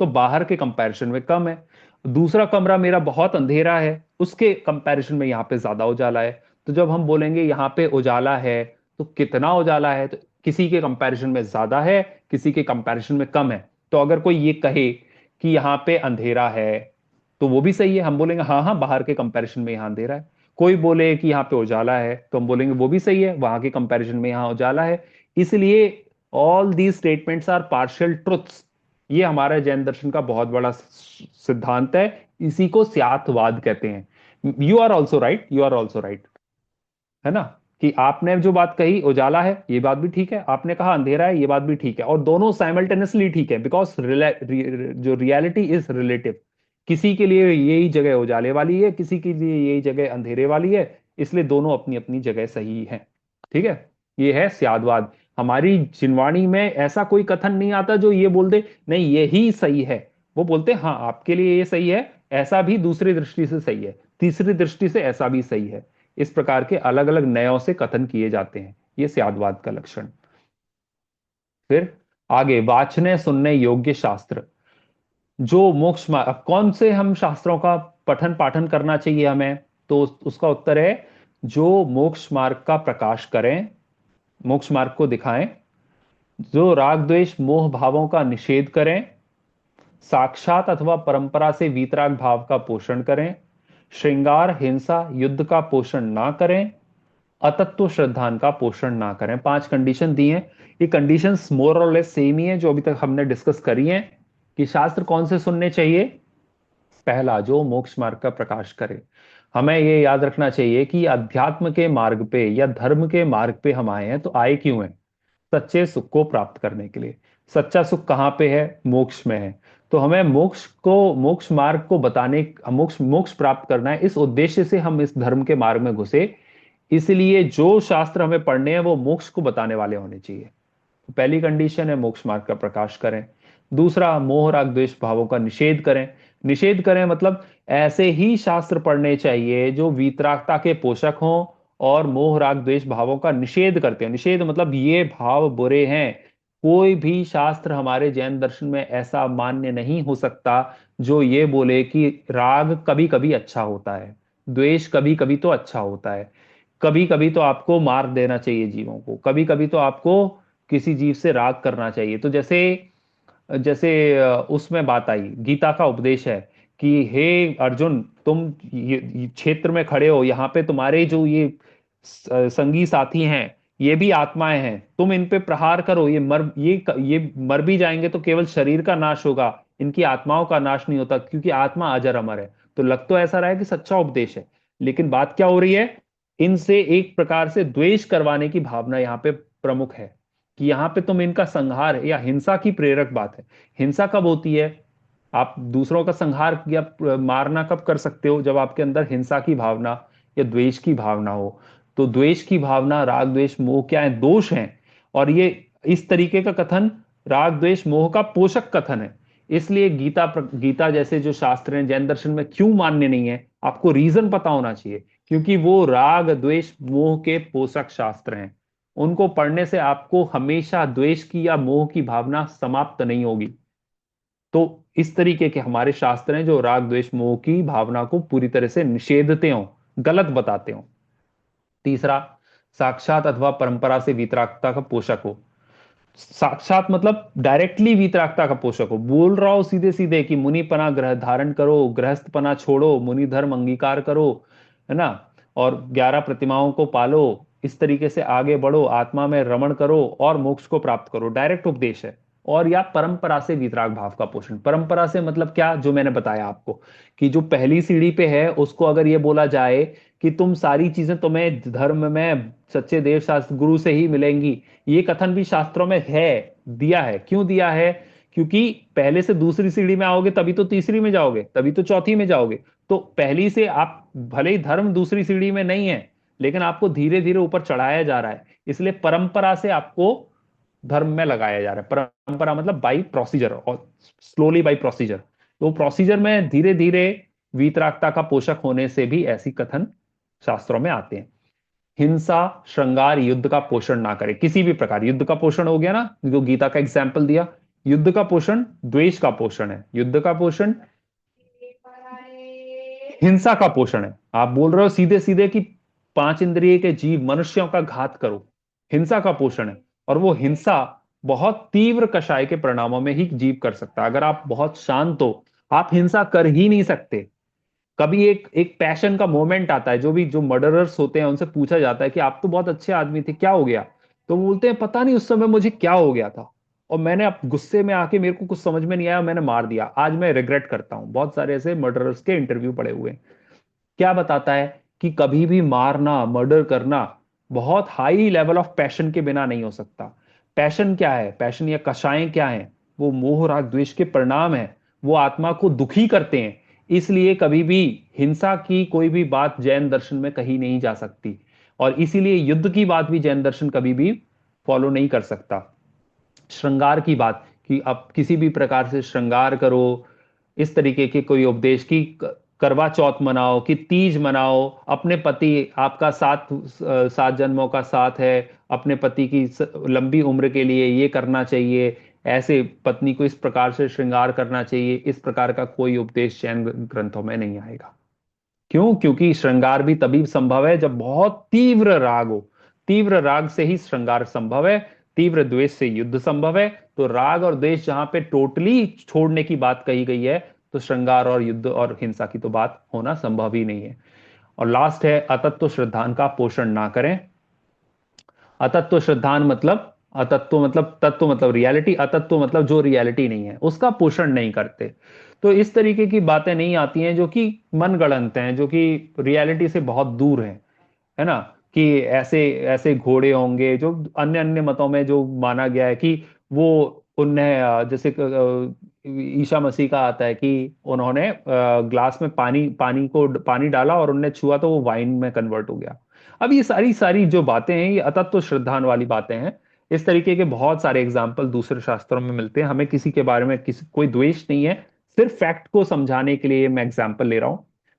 तो बाहर के कंपैरिजन में कम है। दूसरा कमरा मेरा बहुत अंधेरा है, उसके कंपैरिजन में यहाँ पे ज्यादा उजाला है। तो जब हम बोलेंगे यहाँ पे उजाला है, तो कितना उजाला है? तो किसी के कंपैरिजन में ज्यादा है, किसी के कंपैरिजन में कम है। तो अगर कोई ये कहे कि यहाँ पे अंधेरा है, तो वो भी सही है, हम बोलेंगे हाँ हाँ बाहर के कंपैरिजन में यहाँ अंधेरा है। कोई बोले कि यहाँ पे उजाला है तो हम बोलेंगे वो भी सही है, वहां के कंपैरिजन में यहाँ उजाला है। इसलिए all these statements are partial truths. ये हमारे जैन दर्शन का बहुत बड़ा सिद्धांत है। इसी को स्यातवाद कहते हैं। You are also right, you are also right, है ना? कि आपने जो बात कही उजाला है, ये बात भी ठीक है, आपने कहा अंधेरा है, ये बात भी ठीक है, और दोनों साइमल्टेनियसली ठीक है, बिकॉज जो रियलिटी इज रिलेटिव। किसी के लिए यही जगह उजाले वाली है, किसी के लिए यही जगह अंधेरे वाली है, इसलिए दोनों अपनी अपनी जगह सही है। ठीक है? ये है स्यादवाद। हमारी जिनवाणी में ऐसा कोई कथन नहीं आता जो ये बोल दे नहीं यही सही है। वो बोलते हैं हाँ आपके लिए ये सही है, ऐसा भी दूसरी दृष्टि से सही है, तीसरी दृष्टि से ऐसा भी सही है। इस प्रकार के अलग अलग नयों से कथन किए जाते हैं। ये स्यादवाद का लक्षण। फिर आगे, वाचने सुनने योग्य शास्त्र। जो मोक्ष मार्ग, अब कौन से हम शास्त्रों का पठन पाठन करना चाहिए हमें? तो उसका उत्तर है जो मोक्ष मार्ग का प्रकाश करें, मोक्ष मार्ग को दिखाएं, जो राग द्वेष मोह भावों का निषेध करें, साक्षात अथवा परंपरा से वीतराग भाव का पोषण करें, श्रृंगार हिंसा युद्ध का पोषण ना करें, अतत्व श्रद्धान का पोषण ना करें। 5 कंडीशन दी हैं। ये कंडीशंस मोर और लेस सेम ही है जो अभी तक हमने डिस्कस करी हैं। कि शास्त्र कौन से सुनने चाहिए? पहला, जो मोक्ष मार्ग का प्रकाश करे। हमें ये याद रखना चाहिए कि अध्यात्म के मार्ग पे या धर्म के मार्ग पे हम आए हैं तो आए क्यों हैं? सच्चे सुख को प्राप्त करने के लिए। सच्चा सुख कहाँ पे है? मोक्ष में है। तो हमें मोक्ष मार्ग को बताने, मोक्ष मोक्ष प्राप्त करना है, इस उद्देश्य से हम इस धर्म के मार्ग में घुसे। इसलिए जो शास्त्र हमें पढ़ने हैं वो मोक्ष को बताने वाले होने चाहिए। तो पहली कंडीशन है मोक्ष मार्ग का प्रकाश करें। दूसरा, मोह राग द्वेष भावों का निषेध करें। निषेध करें मतलब ऐसे ही शास्त्र पढ़ने चाहिए जो वीतरागता के पोषक हों और मोह राग द्वेष भावों का निषेध करते हैं। निषेध मतलब ये भाव बुरे हैं। कोई भी शास्त्र हमारे जैन दर्शन में ऐसा मान्य नहीं हो सकता जो ये बोले कि राग कभी कभी अच्छा होता है, द्वेष कभी कभी तो अच्छा होता है, कभी कभी तो आपको मार देना चाहिए जीवों को, कभी कभी तो आपको किसी जीव से राग करना चाहिए। तो जैसे जैसे उसमें बात आई, गीता का उपदेश है कि हे अर्जुन, तुम ये क्षेत्र में खड़े हो, यहाँ पे तुम्हारे जो ये संगी साथी हैं ये भी आत्माएं हैं, तुम इन पे प्रहार करो, ये मर भी जाएंगे तो केवल शरीर का नाश होगा, इनकी आत्माओं का नाश नहीं होता, क्योंकि आत्मा अजर अमर है। तो लग तो ऐसा रहा है कि सच्चा उपदेश है, लेकिन बात क्या हो रही है? इनसे एक प्रकार से द्वेष करवाने की भावना यहाँ पे प्रमुख है। कि यहाँ पे तुम इनका संहार या हिंसा की प्रेरक बात है। हिंसा कब होती है? आप दूसरों का संहार या मारना कब कर सकते हो? जब आपके अंदर हिंसा की भावना या द्वेष की भावना हो। तो द्वेष की भावना, राग द्वेष मोह क्या है? दोष हैं। और ये इस तरीके का कथन राग द्वेष मोह का पोषक कथन है। इसलिए गीता जैसे जो शास्त्र हैं जैन दर्शन में क्यों मान्य नहीं है, आपको रीजन पता होना चाहिए। क्योंकि वो राग द्वेष मोह के पोषक शास्त्र हैं। उनको पढ़ने से आपको हमेशा द्वेष की या मोह की भावना समाप्त नहीं होगी। तो इस तरीके के हमारे शास्त्र हैं जो राग द्वेष मोह की भावना को पूरी तरह से निषेधते हो, गलत बताते हो। तीसरा, साक्षात अथवा परंपरा से वितरागता का पोषक हो। साक्षात मतलब डायरेक्टली वितरागता का पोषक हो। बोल रहा हो सीधे सीधे कि मुनिपना ग्रह धारण करो, गृहस्थपना छोड़ो, मुनि धर्म अंगीकार करो, है ना, और 11 प्रतिमाओं को पालो, इस तरीके से आगे बढ़ो, आत्मा में रमण करो और मोक्ष को प्राप्त करो, डायरेक्ट उपदेश है। और या परंपरा से वितराग भाव का पोषण। परंपरा से मतलब क्या? जो मैंने बताया आपको कि जो पहली सीढ़ी पे है उसको अगर ये बोला जाए कि तुम सारी चीजें तुम्हें धर्म में सच्चे देव शास्त्र गुरु से ही मिलेंगी, ये कथन भी शास्त्रों में है, दिया है। क्यों दिया है? क्योंकि पहले से दूसरी सीढ़ी में आओगे तभी तो तीसरी में जाओगे, तभी तो चौथी में जाओगे। तो पहली से आप भले ही धर्म दूसरी सीढ़ी में नहीं है, लेकिन आपको धीरे धीरे ऊपर चढ़ाया जा रहा है। इसलिए परंपरा से आपको धर्म में लगाया जा रहा है। परंपरा मतलब बाई प्रोसीजर, और स्लोली बाई प्रोसीजर। तो प्रोसीजर में धीरे धीरे वीतरागता का पोषक होने से भी ऐसी कथन शास्त्रों में आते हैं। हिंसा श्रृंगार युद्ध का पोषण ना करे किसी भी प्रकार। युद्ध का पोषण हो गया ना, जो गीता का एग्जाम्पल दिया। युद्ध का पोषण द्वेष का पोषण है, युद्ध का पोषण हिंसा का पोषण है। आप बोल रहे हो सीधे सीधे कि 5 इंद्रिय के जीव मनुष्यों का घात करो, हिंसा का पोषण है। और वो हिंसा बहुत तीव्र कषाय के परिणामों में ही जीव कर सकता है। अगर आप बहुत शांत हो, आप हिंसा कर ही नहीं सकते। कभी एक एक पैशन का मोमेंट आता है, जो मर्डरर्स होते हैं उनसे पूछा जाता है कि आप तो बहुत अच्छे आदमी थे, क्या हो गया? तो वो बोलते हैं पता नहीं उस समय मुझे क्या हो गया था, और मैंने अब गुस्से में आके मेरे को कुछ समझ में नहीं आया, मैंने मार दिया, आज मैं रिग्रेट करता हूं। बहुत सारे ऐसे मर्डरर्स के इंटरव्यू पड़े हुए हैं। क्या बताता है कि कभी भी मारना, मर्डर करना बहुत हाई लेवल ऑफ पैशन के बिना नहीं हो सकता। पैशन क्या है? पैशन या कषायें क्या है? वो मोह राग द्वेष के परिणाम है, वो आत्मा को दुखी करते हैं। इसलिए कभी भी हिंसा की कोई भी बात जैन दर्शन में कही नहीं जा सकती, और इसीलिए युद्ध की बात भी जैन दर्शन कभी भी फॉलो नहीं कर सकता। श्रृंगार की बात, कि आप किसी भी प्रकार से श्रृंगार करो, इस तरीके के कोई उपदेश की करवा चौथ मनाओ, कि तीज मनाओ, अपने पति, आपका 7 जन्मों का साथ है, अपने पति की लंबी उम्र के लिए ये करना चाहिए, ऐसे पत्नी को इस प्रकार से श्रृंगार करना चाहिए, इस प्रकार का कोई उपदेश जैन ग्रंथों में नहीं आएगा। क्यों? क्योंकि श्रृंगार भी तभी संभव है जब बहुत तीव्र राग हो। तीव्र राग से ही श्रृंगार संभव है, तीव्र द्वेष से युद्ध संभव है। तो राग और द्वेष जहां पे टोटली छोड़ने की बात कही गई है, तो श्रृंगार और युद्ध और हिंसा की तो बात होना संभव ही नहीं है। और लास्ट है, अतत्व श्रद्धान का पोषण ना करें। अतत्व श्रद्धान मतलब, अतत्व मतलब तत्व मतलब रियलिटी, अतत्व मतलब जो रियलिटी नहीं है उसका पोषण नहीं करते। तो इस तरीके की बातें नहीं आती हैं जो कि मनगढ़ंत हैं, जो कि रियलिटी से बहुत दूर हैं, है ना? कि ऐसे ऐसे घोड़े होंगे, जो अन्य अन्य मतों में जो माना गया है कि वो उन्हें जैसे ईसा मसीह का आता है कि उन्होंने ग्लास में पानी डाला और उन्हें छुआ तो वो वाइन में कन्वर्ट हो गया। अब ये सारी सारी जो बातें हैं, ये अतत्व श्रद्धान वाली बातें हैं। इस तरीके के बहुत सारे एग्जाम्पल दूसरे शास्त्रों में मिलते हैं। हमें किसी के बारे में किसी कोई द्वेष नहीं है, सिर्फ फैक्ट को समझाने के लिए मैं एग्जाम्पल ले रहा हूं।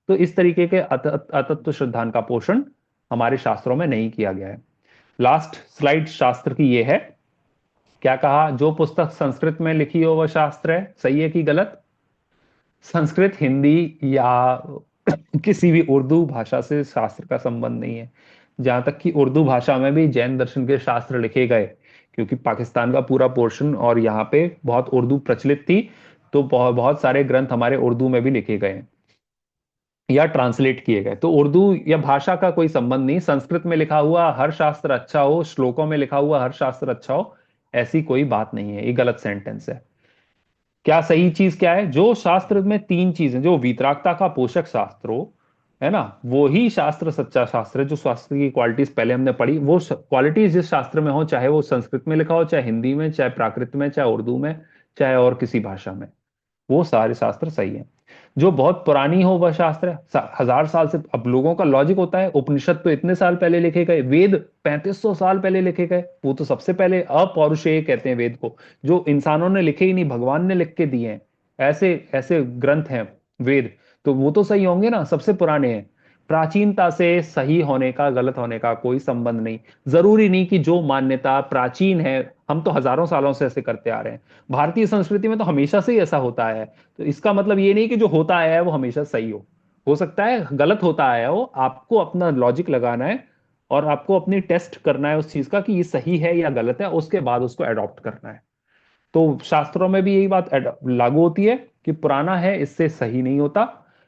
तो इस तरीके के अतत्व श्रद्धान का पोषण हमारे शास्त्रों में नहीं किया गया है। लास्ट स्लाइड शास्त्र की ये है। क्या कहा? जो पुस्तक संस्कृत में लिखी हो वह शास्त्र है। सही है कि गलत? संस्कृत, हिंदी या किसी भी उर्दू भाषा से शास्त्र का संबंध नहीं है। जहां तक कि उर्दू भाषा में भी जैन दर्शन के शास्त्र लिखे गए, क्योंकि पाकिस्तान का पूरा पोर्शन और यहाँ पे बहुत उर्दू प्रचलित थी, तो बहुत बहुत सारे ग्रंथ हमारे उर्दू में भी लिखे गए हैं या ट्रांसलेट किए गए। तो उर्दू या भाषा का कोई संबंध नहीं। संस्कृत में लिखा हुआ हर शास्त्र अच्छा हो, श्लोकों में लिखा हुआ हर शास्त्र अच्छा हो, ऐसी कोई बात नहीं है। ये गलत सेंटेंस है। क्या सही चीज क्या है? जो शास्त्र में 3 चीजें, जो वीतरागता का पोषक शास्त्र हो, है ना, वो ही शास्त्र सच्चा शास्त्र है। जो शास्त्र की क्वालिटीज पहले हमने पढ़ी, वो क्वालिटीज जिस शास्त्र में हो, चाहे वो संस्कृत में लिखा हो, चाहे हिंदी में, चाहे प्राकृत में, चाहे उर्दू में, चाहे और किसी भाषा में, वो सारे शास्त्र सही है। जो बहुत पुरानी हो वह शास्त्र है, 1000 साल से। अब लोगों का लॉजिक होता है, उपनिषद तो इतने साल पहले लिखे गए, वेद 3500 साल पहले लिखे गए, वो तो सबसे पहले अपौरुषेय कहते हैं वेद को, जो इंसानों ने लिखे ही नहीं, भगवान ने लिख के दिए हैं। ऐसे ऐसे ग्रंथ हैं वेद, तो वो तो सही होंगे ना, सबसे पुराने हैं। प्राचीनता से सही होने का, गलत होने का कोई संबंध नहीं। जरूरी नहीं कि जो मान्यता प्राचीन है, हम तो हजारों सालों से ऐसे करते आ रहे हैं। भारतीय संस्कृति में तो हमेशा से ही ऐसा होता है। तो इसका मतलब ये नहीं कि जो होता आया है वो हमेशा सही हो सकता है गलत होता आया हो। आपको अपना लॉजिक लगाना है और आपको अपनी टेस्ट करना है उस चीज का कि ये सही है या गलत है, उसके बाद उसको अडॉप्ट करना है। तो शास्त्रों में भी यही बात लागू होती है कि पुराना है इससे सही नहीं होता,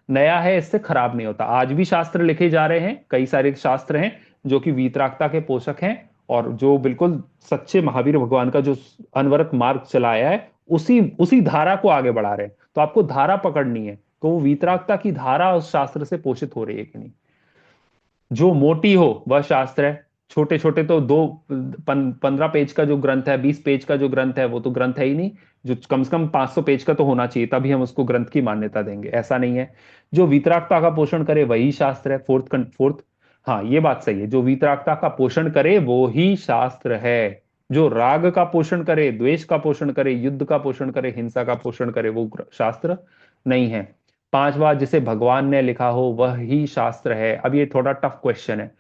नया है इससे खराब नहीं होता। आज भी शास्त्र लिखे जा रहे हैं, कई सारे शास्त्र हैं जो कि वीतरागता के पोषक हैं, और जो बिल्कुल सच्चे महावीर भगवान का जो अनवरत मार्ग चलाया है, उसी उसी धारा को आगे बढ़ा रहे हैं। तो आपको धारा पकड़नी है, तो वो वीतरागता की धारा उस शास्त्र से पोषित हो रही है कि नहीं। जो मोटी हो वह शास्त्र है। छोटे छोटे तो 15 पेज का जो ग्रंथ है, 20 पेज का जो ग्रंथ है, वो तो ग्रंथ है ही नहीं। जो कम से कम 500 पेज का तो होना चाहिए, तभी हम उसको ग्रंथ की मान्यता देंगे, ऐसा नहीं है। जो वीतरागता का पोषण करे वही शास्त्र है। फोर्थ, हाँ ये बात सही है, जो वीतरागता का पोषण करे वो ही शास्त्र है। जो राग का पोषण करे, द्वेष का पोषण करे, युद्ध का पोषण करे, हिंसा का पोषण करे, वो शास्त्र नहीं है। 5वां, जिसे भगवान ने लिखा हो वह ही शास्त्र है। अब ये थोड़ा टफ क्वेश्चन है।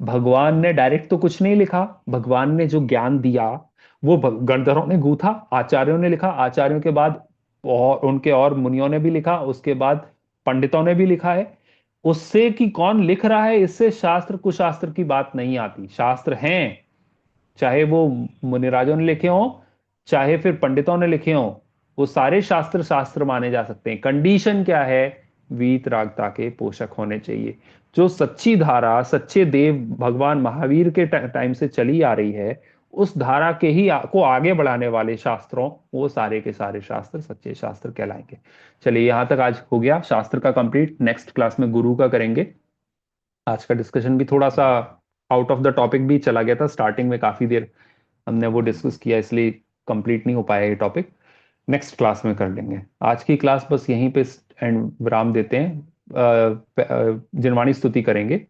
भगवान ने डायरेक्ट तो कुछ नहीं लिखा, भगवान ने जो ज्ञान दिया वो गणधरों ने गूंथा, आचार्यों ने लिखा, आचार्यों के बाद और उनके और मुनियों ने भी लिखा, उसके बाद पंडितों ने भी लिखा है। उससे कि कौन लिख रहा है, इससे शास्त्र कुशास्त्र की बात नहीं आती। शास्त्र हैं, चाहे वो मुनिराजों ने लिखे हों, चाहे फिर पंडितों ने लिखे हों, वो सारे शास्त्र शास्त्र माने जा सकते हैं। कंडीशन क्या है वीत रागता के पोषक होने चाहिए। जो सच्ची धारा सच्चे देव भगवान महावीर के टाइम से चली आ रही है, उस धारा के ही को आगे बढ़ाने वाले शास्त्रों, वो सारे के सारे शास्त्र सच्चे शास्त्र कहलाएंगे। चलिए, यहां तक आज हो गया शास्त्र का कंप्लीट। नेक्स्ट क्लास में गुरु का करेंगे। आज का डिस्कशन भी थोड़ा सा आउट ऑफ द टॉपिक भी चला गया था, स्टार्टिंग में काफी देर हमने वो डिस्कस किया, इसलिए कंप्लीट नहीं हो पाया ये टॉपिक। नेक्स्ट क्लास में कर लेंगे। आज की क्लास बस यहीं पे एंड विराम देते हैं। जिनवाणी स्तुति करेंगे।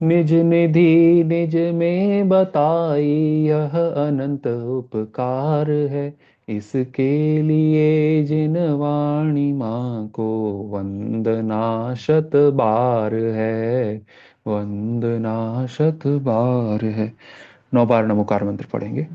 निज निधि निज में बताई, यह अनंत उपकार है। इसके लिए जिनवाणी माँ को वंदना शत बार है। वंदना शत बार है। 9 बार नमोकार मंत्र पढ़ेंगे।